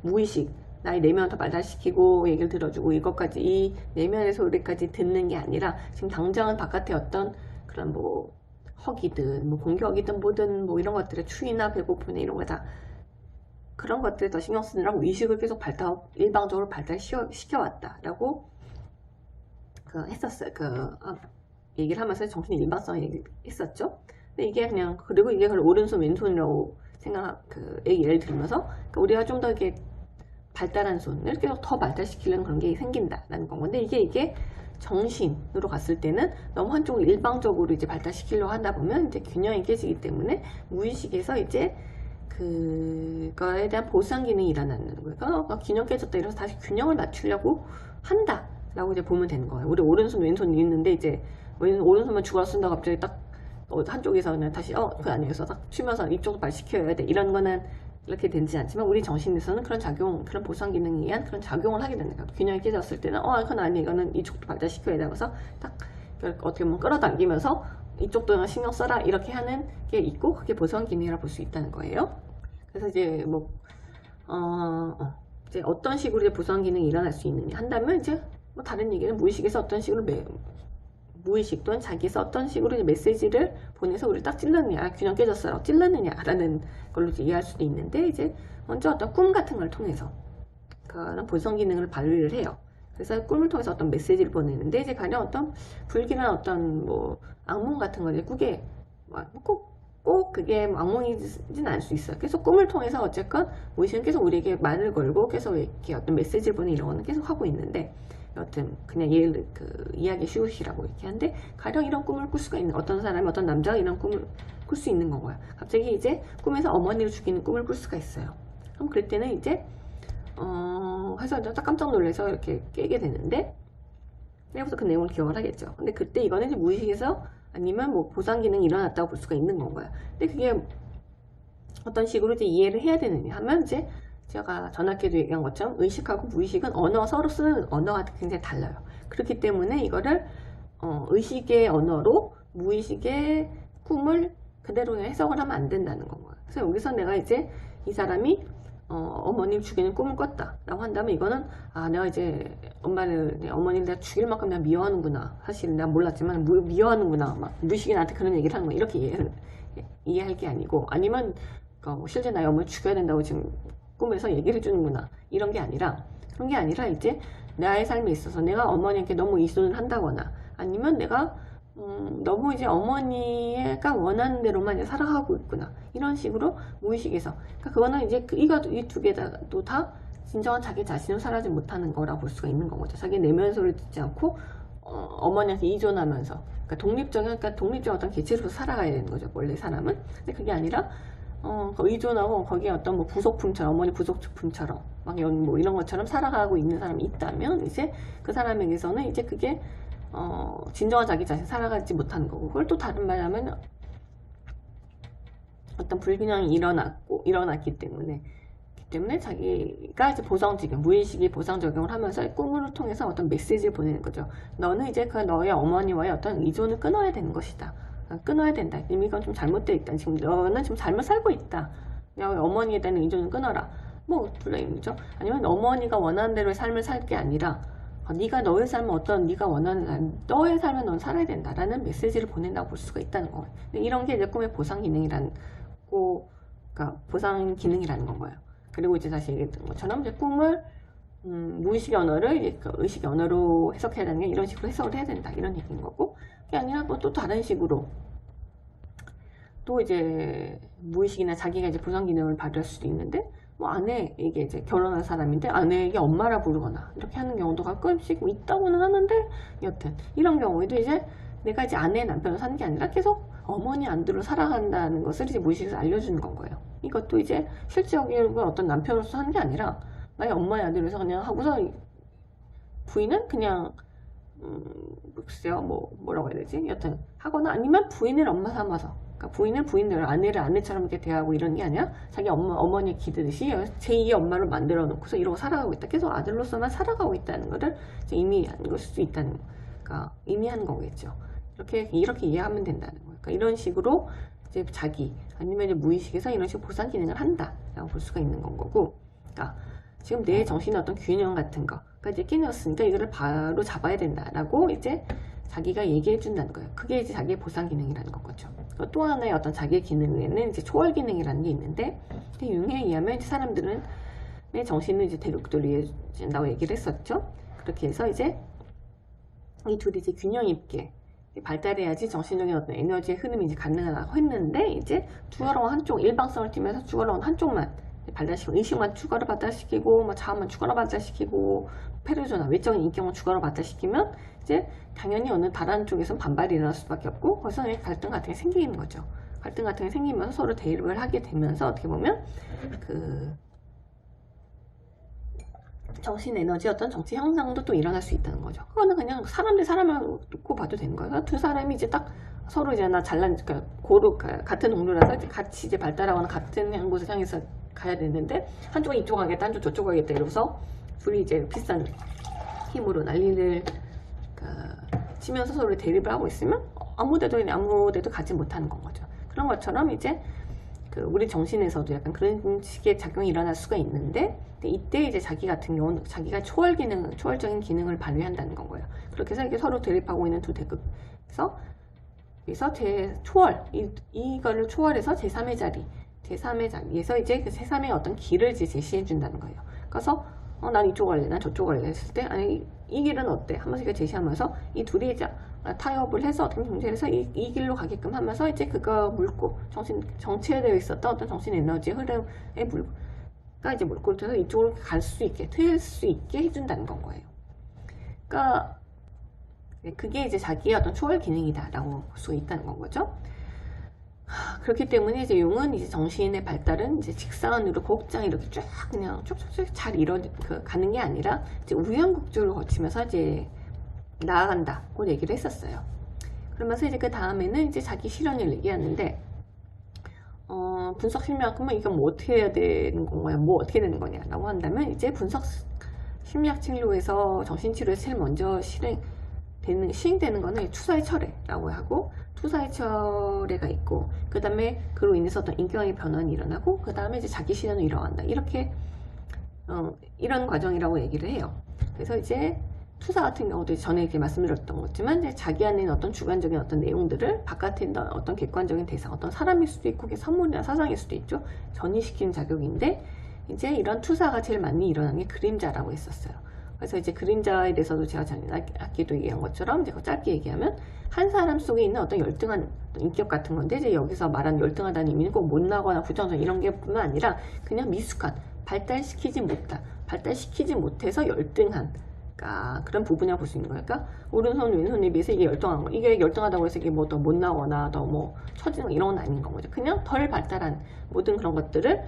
무의식 나의 내면을 더 발달시키고 얘기를 들어주고 이것까지 이 내면의 소리까지 듣는 게 아니라 지금 당장은 바깥에 어떤 그런 뭐 허기든 뭐 공격이든 뭐든 뭐 이런 것들의 추위나 배고픔이나 이런 거 다 그런 것들을 더 신경 쓰느라고 의식을 계속 일방적으로 발달시켜왔다라고 했었어요. 얘기를 하면서 정신의 일반성 얘기했었죠. 근데 이게 그리고 이게 오른손 왼손이라고 예를 들면서 우리가 좀 더 이렇게 발달한 손을 계속 더 발달시키려는 그런 게 생긴다라는 건 건데 이게 정신으로 갔을 때는 너무 한쪽으로 일방적으로 이제 발달시키려고 하다 보면 이제 균형이 깨지기 때문에 무의식에서 이제 그거에 대한 보상 기능이 일어나는 거예요. 그러니까 균형 깨졌다 이래서 다시 균형을 맞추려고 한다라고 이제 보면 되는 거예요. 우리 오른손 왼손이 있는데 이제 오른손만 죽어서 쓴다고 갑자기 딱 한쪽에서 그냥 다시 그거 아니어서 딱 치면서 이쪽도 발시켜야 돼 이런 거는 이렇게 되지 않지만 우리 정신에서는 그런 보상 기능에 의한 그런 작용을 하게 되는 거예요. 균형이 깨졌을 때는 그건 아니 이거는 이쪽도 발달시켜야 돼 하면서 딱 어떻게 보면 끌어당기면서 이쪽도 신경 써라 이렇게 하는 게 있고 그게 보상 기능이라고 볼 수 있다는 거예요. 그래서 이제 이제 어떤 식으로 이제 보상 기능이 일어날 수 있느냐 한다면 이제 뭐 다른 얘기는 무의식에서 어떤 식으로 무의식 또는 자기에서 어떤 식으로 이제 메시지를 보내서 우리를 딱 찔렀느냐 균형 깨졌어요 찔렀느냐라는 걸로 이제 이해할 수도 있는데 이제 먼저 어떤 꿈 같은 걸 통해서 그런 보상 기능을 발휘를 해요. 그래서 꿈을 통해서 어떤 메시지를 보내는데 이제 가령 어떤 불길한 어떤 뭐 악몽 같은 걸 꾸게 꼭 꼭 그게 악몽이진 않을 수 있어요. 계속 꿈을 통해서 어쨌건 무의식은 계속 우리에게 말을 걸고 계속 이렇게 어떤 메시지를 보내는 이런 거는 계속 하고 있는데, 여튼 그냥 예를 이야기 쉬우시라고 이렇게 하는데, 가령 이런 꿈을 꿀 수가 있는, 어떤 사람이 어떤 남자가 이런 꿈을 꿀 수 있는 거고요. 갑자기 이제 꿈에서 어머니를 죽이는 꿈을 꿀 수가 있어요. 그럼 그럴 때는 이제 해서 딱 깜짝 놀라서 이렇게 깨게 되는데, 내일부터 그 내용을 기억을 하겠죠. 근데 그때 이거는 이제 무의식에서 아니면 뭐 보상 기능이 일어났다고 볼 수가 있는 건가요. 근데 그게 어떤 식으로 이제 이해를 해야 되느냐 하면, 이제 제가 전학기도 얘기한 것처럼 의식하고 무의식은 서로 쓰는 언어가 굉장히 달라요. 그렇기 때문에 이거를 의식의 언어로 무의식의 꿈을 그대로 해석을 하면 안 된다는 거예요. 그래서 여기서 내가 이제 이 사람이 어머님 죽이는 꿈을 꿨다 라고 한다면, 이거는 내가 이제 어머니를 내가 죽일 만큼 내가 미워하는구나, 사실 내가 몰랐지만 미워하는구나, 막 무의식이 나한테 그런 얘기를 하는 거야, 이렇게 이해할 게 아니고, 아니면 실제 나의 어머니 죽여야 된다고 지금 꿈에서 얘기를 해주는구나, 이런 게 아니라, 그런 게 아니라 이제 나의 삶에 있어서 내가 어머니께 너무 의존을 한다거나, 아니면 내가 너무 이제 어머니가 원하는 대로만 이제 살아가고 있구나, 이런 식으로 무의식에서, 그러니까 그거는 이제 이 두 개도 다 진정한 자기 자신을 살아지 못하는 거라고 볼 수가 있는 거죠. 자기 내면 소리를 듣지 않고 어머니한테 의존하면서, 그러니까 독립적인 어떤 개체로서 살아가야 되는 거죠, 원래 사람은. 근데 그게 아니라 의존하고 거기에 어떤 뭐 부속품처럼, 어머니 부속품처럼 막 뭐 이런 것처럼 살아가고 있는 사람이 있다면, 이제 그 사람에게서는 이제 그게 진정한 자기 자신 살아가지 못하는 거고, 그걸 또 다른 말로 하면 어떤 불균형이 일어났기 때문에 자기가 이제 무의식이 보상 적용을 하면서 꿈을 통해서 어떤 메시지를 보내는 거죠. 너는 이제 너의 어머니와의 어떤 의존을 끊어야 되는 것이다. 끊어야 된다. 이미 이건 좀 잘못되어 있다. 지금 너는 지금 잘못 살고 있다. 너의 어머니에 대한 의존을 끊어라. 뭐 불행이죠. 아니면 어머니가 원하는 대로의 삶을 살 게 아니라 네가 너의 삶은 네가 원하는 삶, 너의 삶을 넌 살아야 된다라는 메시지를 보낸다고 볼 수가 있다는 거예요. 이런 게 이제 꿈의 보상 기능이라는 그러니까 보상 기능이라는 건 거예요. 그리고 이제 다시 얘기했던 것처럼 이제 꿈을 무의식의 언어를 이제 의식의 언어로 해석해야 되는 게 이런 식으로 해석을 해야 된다, 이런 얘기인 거고, 그게 아니라 또 다른 식으로 또 이제 무의식이나 자기가 이제 보상 기능을 발휘할 수도 있는데, 뭐 이게 이제 결혼한 사람인데 아내에게 엄마라 부르거나 이렇게 하는 경우도 가끔씩 있다고는 하는데, 여튼 이런 경우에도 이제 내가 이제 아내의 남편으로 사는 게 아니라 계속 어머니 안드로 살아간다는 것을 이제 무의식에서 알려주는 건 거예요. 이것도 이제 실질적으로 어떤 남편으로서 사는 게 아니라 나의 엄마의 아들로서 그냥 하고서, 부인은 그냥 글쎄요, 뭐라고 해야 되지? 여튼 하거나, 아니면 부인을 엄마 삼아서, 그러니까 부인은 부인대로, 아내를 아내처럼 이렇게 대하고 이런 게 아니라 자기 어머니 기르듯이 제2의 엄마를 만들어 놓고서 이러고 살아가고 있다. 계속 아들로서만 살아가고 있다는 것을 이제 의미하는 걸 수도 있다는, 그러니까 의미하는 거겠죠. 이렇게 이해하면 된다는 거예요. 그러니까 이런 식으로 이제 자기 아니면 이제 무의식에서 이런 식으로 보상 기능을 한다라고 볼 수가 있는 건 거고, 그러니까 지금 내 정신의 어떤 균형 같은 거가 이제 깨졌으니까 이거를 바로 잡아야 된다라고 이제 자기가 얘기해 준다는 거예요. 그게 이제 자기의 보상 기능이라는 거죠. 또 하나의 어떤 자기의 기능에는 이제 초월 기능이라는 게 있는데, 융에 의하면 이제 사람들은 내 정신을 이제 대륙들로 이해해준다고 얘기를 했었죠. 그렇게 해서 이제 이 둘이 이제 균형 있게 발달해야지 정신적인 어떤 에너지의 흐름이 이제 가능하다고 했는데, 이제 추가로운 한쪽, 일방성을 띠면서 추가로운 한쪽만 발달시키고, 의식만 추가로 발달시키고, 뭐 자아만 추가로 발달시키고, 페르소나, 외적인 인격만 추가로 발달시키면 이제 당연히 어느 다른 쪽에서는 반발이 일어날 수밖에 없고, 거기서 갈등 같은 게 생기는 거죠. 갈등 같은 게 생기면서 서로 대립을 하게 되면서 어떻게 보면 정신 에너지 어떤 정치 형상도 또 일어날 수 있다는 거죠. 그거는 그냥 사람을 놓고 봐도 되는 거예요. 두 사람이 이제 딱 서로 이제 같은 동료라서 같이 이제 발달하거나 같은 곳을 향해서 가야 되는데, 한쪽은 이쪽 가겠다, 한쪽 저쪽 가겠다 이러면서 둘이 이제 비슷한 힘으로 난리를 치면서 서로 대립을 하고 있으면 아무 데도 가지 못하는 건 거죠. 그런 것처럼 이제 우리 정신에서도 약간 그런 식의 작용이 일어날 수가 있는데, 이때 이제 자기 같은 경우는 자기가 초월적인 기능을 발휘한다는 건 거예요. 그렇게 해서 이게 서로 대립하고 있는 두 대극에서 이거를 초월해서 제3의 자리에서 이제 그 제3의 어떤 길을 이제 제시해 준다는 거예요. 그래서 난 이쪽 갈래, 난 저쪽 갈래 했을 때, 아니 이 길은 어때? 하면서 이렇게 제시하면서 이 둘이 이제 타협을 해서 어떤 경쟁을 해서 이 길로 가게끔 하면서 이제 그거 물고 정체되어 있었던 어떤 정신 에너지 흐름의 물가 이제 물꼬를 통해서 이쪽으로 갈 수 있게 트일 수 있게 해준다는 건 거예요. 그러니까 그게 이제 자기의 어떤 초월 기능이다라고 볼 수 있다는 건 거죠. 그렇기 때문에 이제 용은 이제 정신의 발달은 이제 직선으로 곡장 이렇게 쫙 그냥 쭉쭉쭉 잘 가는 게 아니라 이제 우연곡절을 거치면서 이제 나아간다고 얘기를 했었어요. 그러면서 이제 그 다음에는 이제 자기 실현을 얘기하는데, 분석 심리학 그러면 이건 뭐 어떻게 해야 되는 건가요? 뭐 어떻게 되는 거냐라고 한다면 이제 분석 심리학 진료에서 정신치료에서 제일 먼저 시행되는 거는 투사의 철회라고 하고, 투사의 철회가 있고, 그 다음에 그로 인해서 어떤 인격의 변환이 일어나고, 그 다음에 이제 자기 실현이 일어난다. 이렇게 이런 과정이라고 얘기를 해요. 그래서 이제 투사 같은 경우도 전에 이렇게 말씀드렸던 거지만 이제 자기 안에 있는 어떤 주관적인 어떤 내용들을 바깥에 있는 어떤 객관적인 대상, 어떤 사람일 수도 있고 선물이나 사상일 수도 있죠. 전이시키는 작용인데, 이제 이런 투사가 제일 많이 일어나는 게 그림자라고 했었어요. 그래서 이제 그림자에 대해서도 제가 작년 학기도 얘기한 것처럼 제가 짧게 얘기하면 한 사람 속에 있는 어떤 열등한 인격 같은 건데, 이제 여기서 말하는 열등하다는 의미는 꼭 못나거나 부정적 이런 게 뿐만 아니라 그냥 미숙한, 발달시키지 못해서 열등한 그런 부분이라고 볼 수 있는 거니까, 그러니까 오른손 왼손에 비해서 이게 열등한 거, 이게 열등하다고 해서 이게 뭐 더 못나거나 더 뭐 처지는 거 이런 건 아닌 거죠. 그냥 덜 발달한 모든 그런 것들을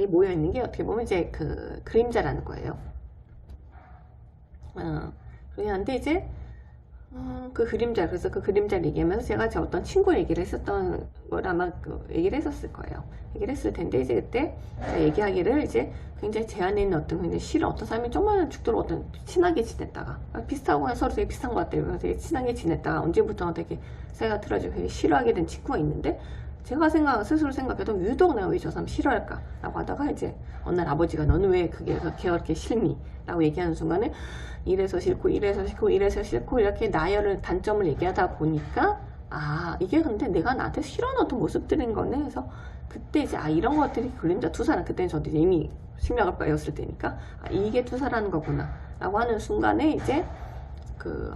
모여 있는 게 어떻게 보면 이제 그 그림자라는 거예요. 그런데 이제 그 그림자, 그래서 그 그림자를 얘기하면서 제가 제 어떤 친구 얘기를 했었던 걸 아마 얘기를 했었을 거예요. 얘기를 했을 텐데, 이제 그때 얘기하기를 이제 굉장히 제 안에 있는 어떤 굉장히 싫은 어떤 사람이 좀만 죽도록 어떤 친하게 지냈다가, 비슷하고 서로 되게 비슷한 것 같아요. 그래서 되게 친하게 지냈다가 언제부터 되게 사이가 틀어지고 되게 싫어하게 된 친구가 있는데, 제가 스스로 생각해도 유독 내가 왜 저 사람 싫어할까? 라고 하다가 이제 어느 날 아버지가 너는 왜 걔가 그렇게 싫니? 라고 얘기하는 순간에 이래서 싫고 이렇게 나열을 단점을 얘기하다 보니까, 이게 근데 내가 나한테 싫어하는 어떤 모습들인 거네. 그래서 그때 이제 이런 것들이 그림자 투사라, 그때는 저도 이미 심리학을 배웠을 때니까 이게 투사라는 거구나 라고 하는 순간에 이제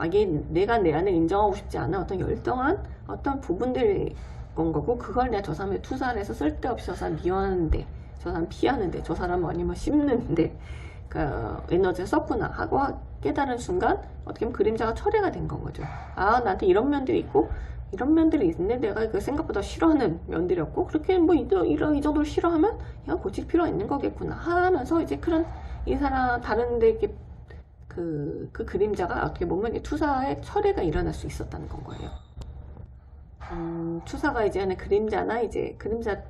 이게 내가 내 안에 인정하고 싶지 않은 어떤 열등한 어떤 부분들이 건 거고, 그걸 내가 저 사람의 투사를 해서 쓸데없이 저 사람 미워하는데, 저 사람 피하는데, 저 사람 아니면 씹는데 에너지를 썼구나 하고 깨달은 순간 어떻게 보면 그림자가 철회가 된 건 거죠. 나한테 이런 면들이 있고 이런 면들이 있는데 내가 그 생각보다 싫어하는 면들이었고, 그렇게 뭐 이 정도로 싫어하면 그냥 고칠 필요가 있는 거겠구나 하면서 이제 그런 이 사람 다른데 이렇게 그 그림자가 어떻게 보면 투사의 철회가 일어날 수 있었다는 건 거예요. 투사가 이제 안에 그림자나 이제 그림자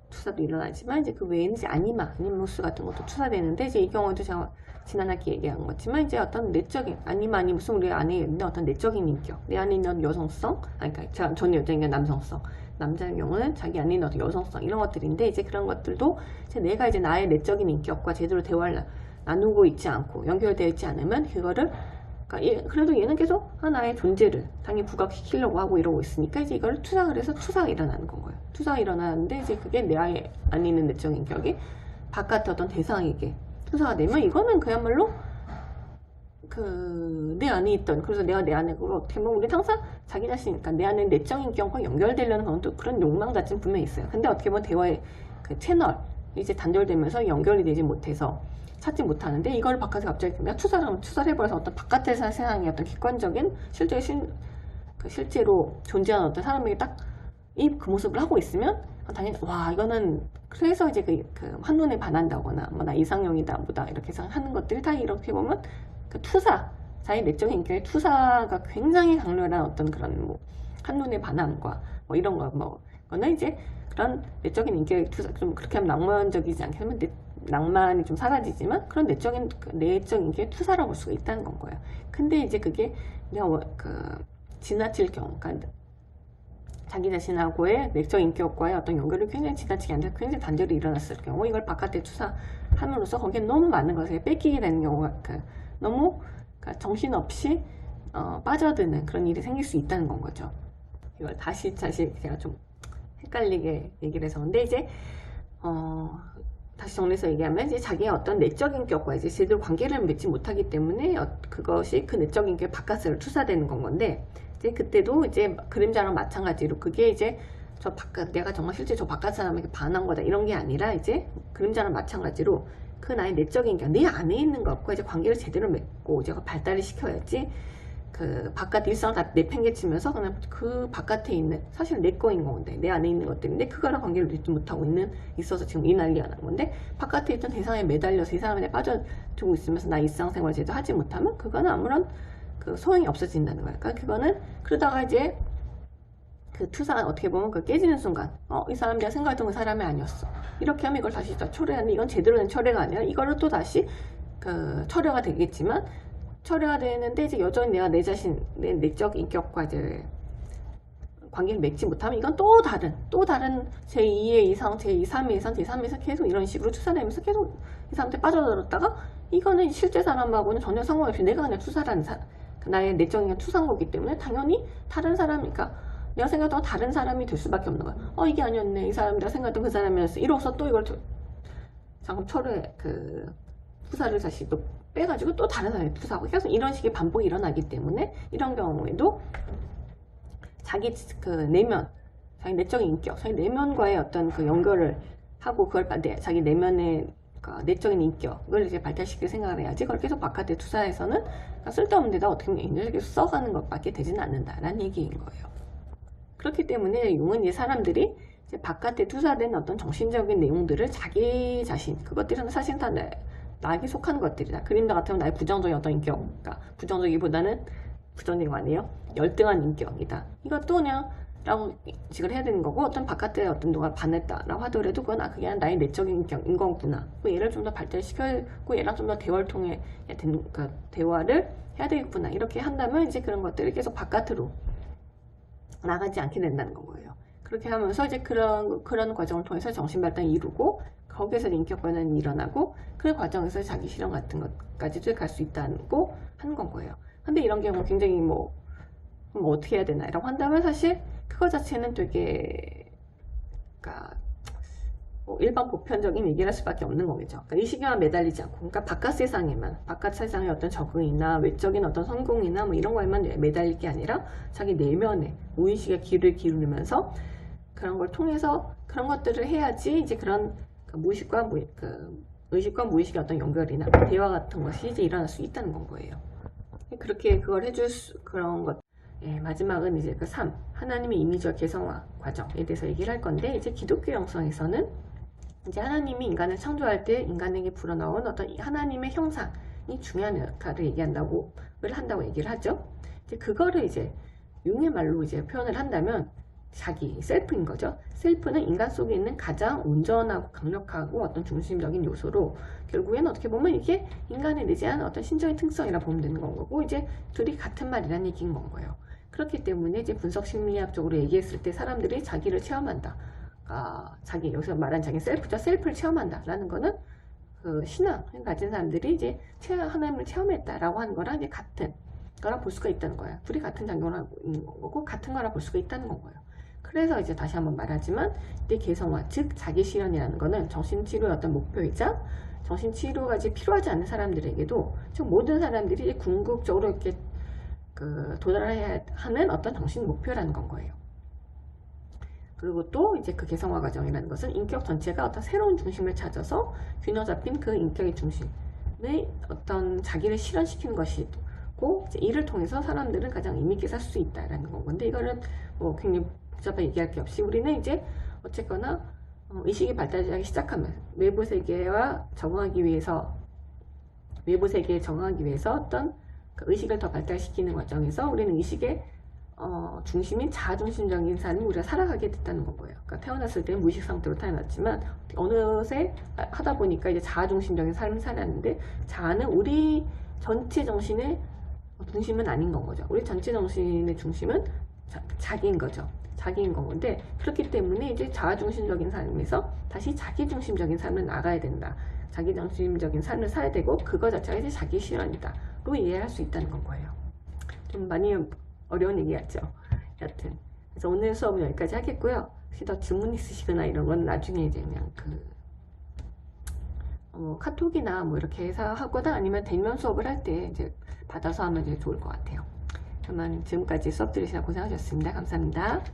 투사도 일어나지만, 이제 그 외에는 이제 아니무스 같은 것도 투사되는데, 이제 이 경우도 제가 지난 학기 얘기한 거지만, 이제 어떤 내적인 아니무스, 우리 안에 있는 어떤 내적인 인격, 내 안에 있는 여성성, 그러니까 전 여자인 남성성, 남자의 경우는 자기 안에 있는 어떤 여성성 이런 것들인데, 이제 그런 것들도 이제 내가 이제 나의 내적인 인격과 제대로 대화를 나누고 있지 않고 연결되어 있지 않으면 그거를, 그래도 얘는 계속 나의 존재를 당연히 부각시키려고 하고 이러고 있으니까, 이제 이걸 투사를 해서 투사가 일어나는 건 거예요. 투사가 일어나는데, 이제 그게 내 안에 있는 내적인 인격이 바깥의 어떤 대상에게 투사가 되면, 이거는 그야말로 내 안에 있던, 그래서 내가 내 안에 어떻게 보면 우리 항상 자기 자신이니까 내 안에 내적인 인격과 연결되려는 그런 욕망 자체는 분명히 있어요. 근데 어떻게 보면 대화의 그 채널이 이제 단절되면서 연결이 되지 못해서 찾지 못하는데, 이걸 바깥에 갑자기 내가 투사를 해버려서 어떤 바깥의 세상의 어떤 객관적인 실제로 존재하는 어떤 사람에게 딱 그 모습을 하고 있으면 당연히 이거는, 그래서 이제 그 한눈에 반한다거나 나 이상형이다 뭐다 이렇게 생각하는 것들이 다 이렇게 보면 그 투사, 자기 내적인 인격의 투사가 굉장히 강렬한 어떤 그런 한눈에 반함과 이런 거는 이제 그런 내적인 인격의 투사, 좀 그렇게 하면 낭만적이지 않게 하면 낭만이 좀 사라지지만, 그런 내적인 인격의 투사라고 볼 수가 있다는 건 거예요. 근데 이제 그게 내가 지나칠 경우, 그러니까 자기 자신하고의 내적 인격과의 어떤 연결이 굉장히 지나치게 안 돼서 굉장히 단절이 일어났을 경우, 이걸 바깥에 투사함으로써 거기에 너무 많은 것을 뺏기게 되는 경우가 너무 정신없이 빠져드는 그런 일이 생길 수 있다는 건 거죠. 이걸 다시 제가 좀 헷갈리게 얘기를 해서, 근데 이제 다시 정리해서 얘기하면 이제 자기의 어떤 내적 인격과 이제 제대로 관계를 맺지 못하기 때문에 그것이 그 내적 인격의 바깥으로 투사되는 건 건데, 이제 그때도 이제 그림자랑 마찬가지로 그게 이제 저 바깥, 내가 정말 실제 저 바깥 사람에게 반한 거다 이런 게 아니라 이제 그림자랑 마찬가지로 그 나의 내적 인격, 내 안에 있는 것과 이제 관계를 제대로 맺고 이제 발달을 시켜야지 그 바깥 일상을 다 내팽개치면서 그냥 그 바깥에 있는 사실 내 거인 건데 내 안에 있는 것들인데 그거랑 관계를 맺지 못하고 있어서 지금 이 난리가 난 건데, 바깥에 있던 대상에 매달려서 이 사람에 빠져두고 있으면서 나 일상생활 제대로 하지 못하면 그거는 아무런 그 소용이 없어진다는 거야. 그러니까 그거는 그러다가 이제 그 투사 어떻게 보면 그 깨지는 순간 이 사람 내가 생각했던 그 사람이 아니었어 이렇게 하면 이걸 다시 철회하는데, 이건 제대로 된 철회가 아니라 이거를 또 다시 그 철회가 되겠지만, 철회가 되는데 이제 여전히 내가 내 자신, 내 내적 인격과 이제 관계를 맺지 못하면 이건 또 다른 제2의 이상, 제2, 3의 이상, 제3의 이상 계속 이런 식으로 투사되면서 계속 이 사람한테 빠져들었다가, 이거는 실제 사람하고는 전혀 상관없이 내가 그냥 투사라는 나의 내적 인격 투사인 거기 때문에 당연히 다른 사람이니까 내가 생각했던 다른 사람이 될 수밖에 없는 거야. 이게 아니었네, 이 사람이 내가 생각했던 그 사람이었어 이러고서 또 이걸 잠깐 철회 투사를 다시 또 빼가지고 또 다른 사람이 투사하고 계속 이런 식의 반복이 일어나기 때문에, 이런 경우에도 자기 그 내면, 자기 내적인 인격, 자기 내면과의 어떤 그 연결을 하고 그걸 자기 내면의 내적인 인격을 이제 발달시킬 생각을 해야지, 그걸 계속 바깥에 투사해서는 쓸데없는 데다 어떻게 보면 에너지를 계속 써가는 것밖에 되지는 않는다라는 얘기인 거예요. 그렇기 때문에 용은 이제 사람들이 이제 바깥에 투사된 어떤 정신적인 내용들을 자기 자신, 그것들은 사실 다 나에게 속하는 것들이다. 그림자 같으면 나의 부정적인 어떤 인격, 그러니까 부정적이보다는 부정적인 거 아니에요? 열등한 인격이다. 이것도 그냥 라고 인식을 해야 되는 거고, 어떤 바깥에 어떤 누가 반했다라고 하더라도 그건 그게 나의 내적인 인격인 거구나. 얘를 좀 더 발달시켜고 얘랑 좀 더 대화를 통해 그러니까 대화를 해야 되겠구나. 이렇게 한다면 이제 그런 것들이 계속 바깥으로 나가지 않게 된다는 거예요. 그렇게 하면서 이제 그런 과정을 통해서 정신 발달을 이루고, 거기에서 인격 변화는 일어나고, 그 과정에서 자기 실현 같은 것까지도 갈 수 있다고 하는 건 거예요. 근데 이런 경우 굉장히 뭐 어떻게 해야 되나 라고 한다면, 사실 그거 자체는 되게 그러니까 일반 보편적인 얘기를 할 수밖에 없는 거겠죠. 그러니까 이 시기와 매달리지 않고, 그러니까 바깥 세상의 어떤 적응이나 외적인 어떤 성공이나 뭐 이런 거에만 매달릴 게 아니라 자기 내면에 무의식의 귀를 기울이면서 그런 걸 통해서 그런 것들을 해야지 이제 그런 무의식과 의식과 무의식의 어떤 연결이나 대화 같은 것이 이제 일어날 수 있다는 건 거예요. 그렇게 그걸 해줄 그런 것. 마지막은 이제 그 3, 하나님의 이미지와 개성화 과정에 대해서 얘기를 할 건데, 이제 기독교 영성에서는 이제 하나님이 인간을 창조할 때 인간에게 불어넣은 어떤 하나님의 형상이 중요한 역할을 한다고 얘기를 하죠. 이제 그거를 이제 융의 말로 이제 표현을 한다면 자기, 셀프인 거죠. 셀프는 인간 속에 있는 가장 온전하고 강력하고 어떤 중심적인 요소로, 결국에는 어떻게 보면 이게 인간에 내재한 어떤 신적인 특성이라 보면 되는 건 거고, 이제 둘이 같은 말이라는 얘기인 건 거예요. 그렇기 때문에 이제 분석 심리학적으로 얘기했을 때 사람들이 자기를 체험한다. 자기, 여기서 말한 자기 셀프죠. 셀프를 체험한다라는 거는 그 신앙을 가진 사람들이 이제 하나님을 체험했다라고 하는 거랑 이제 같은 거라 볼 수가 있다는 거야. 둘이 같은 장면을 하고 있는 거고 같은 거라 볼 수가 있다는 건 거예요. 그래서 이제 다시 한번 말하지만, 이때 개성화, 즉 자기 실현이라는 거는 정신치료의 어떤 목표이자 정신치료가 이제 필요하지 않는 사람들에게도, 즉 모든 사람들이 궁극적으로 이렇게 도달해야 하는 어떤 정신 목표라는 건 거예요. 그리고 또 이제 그 개성화 과정이라는 것은 인격 전체가 어떤 새로운 중심을 찾아서 균형 잡힌 그 인격의 중심의 어떤 자기를 실현시키는 것이고, 이제 이를 통해서 사람들은 가장 의미있게 살 수 있다라는 건 건데, 이거는 뭐 굉장히 복잡하게 얘기할 게 없이 우리는 이제 어쨌거나 의식이 발달하기 시작하면 외부 세계에 적응하기 위해서 어떤 그 의식을 더 발달시키는 과정에서 우리는 의식의 중심인 자아중심적인 삶을 우리가 살아가게 됐다는 거예요. 그러니까 태어났을 때는 무의식 상태로 태어났지만 어느새 하다 보니까 이제 자아중심적인 삶을 살았는데, 자아는 우리 전체 정신의 중심은 아닌 건 거죠. 우리 전체 정신의 중심은 자기인 거죠. 자기인 건데, 그렇기 때문에 이제 자아중심적인 삶에서 다시 자기중심적인 삶을 나가야 된다. 자기중심적인 삶을 살아야 되고, 그거 자체가 이제 자기 실현이다로 이해할 수 있다는 건 거예요. 좀 많이 어려운 얘기 같죠. 여튼 그래서 오늘 수업은 여기까지 하겠고요. 혹시 더 질문 있으시거나 이런 건 나중에 이제 그냥 카톡이나 뭐 이렇게 해서 하거나 아니면 대면 수업을 할 때 이제 받아서 하면 이제 좋을 것 같아요. 그러면 지금까지 수업 들으시느라 고생하셨습니다. 감사합니다.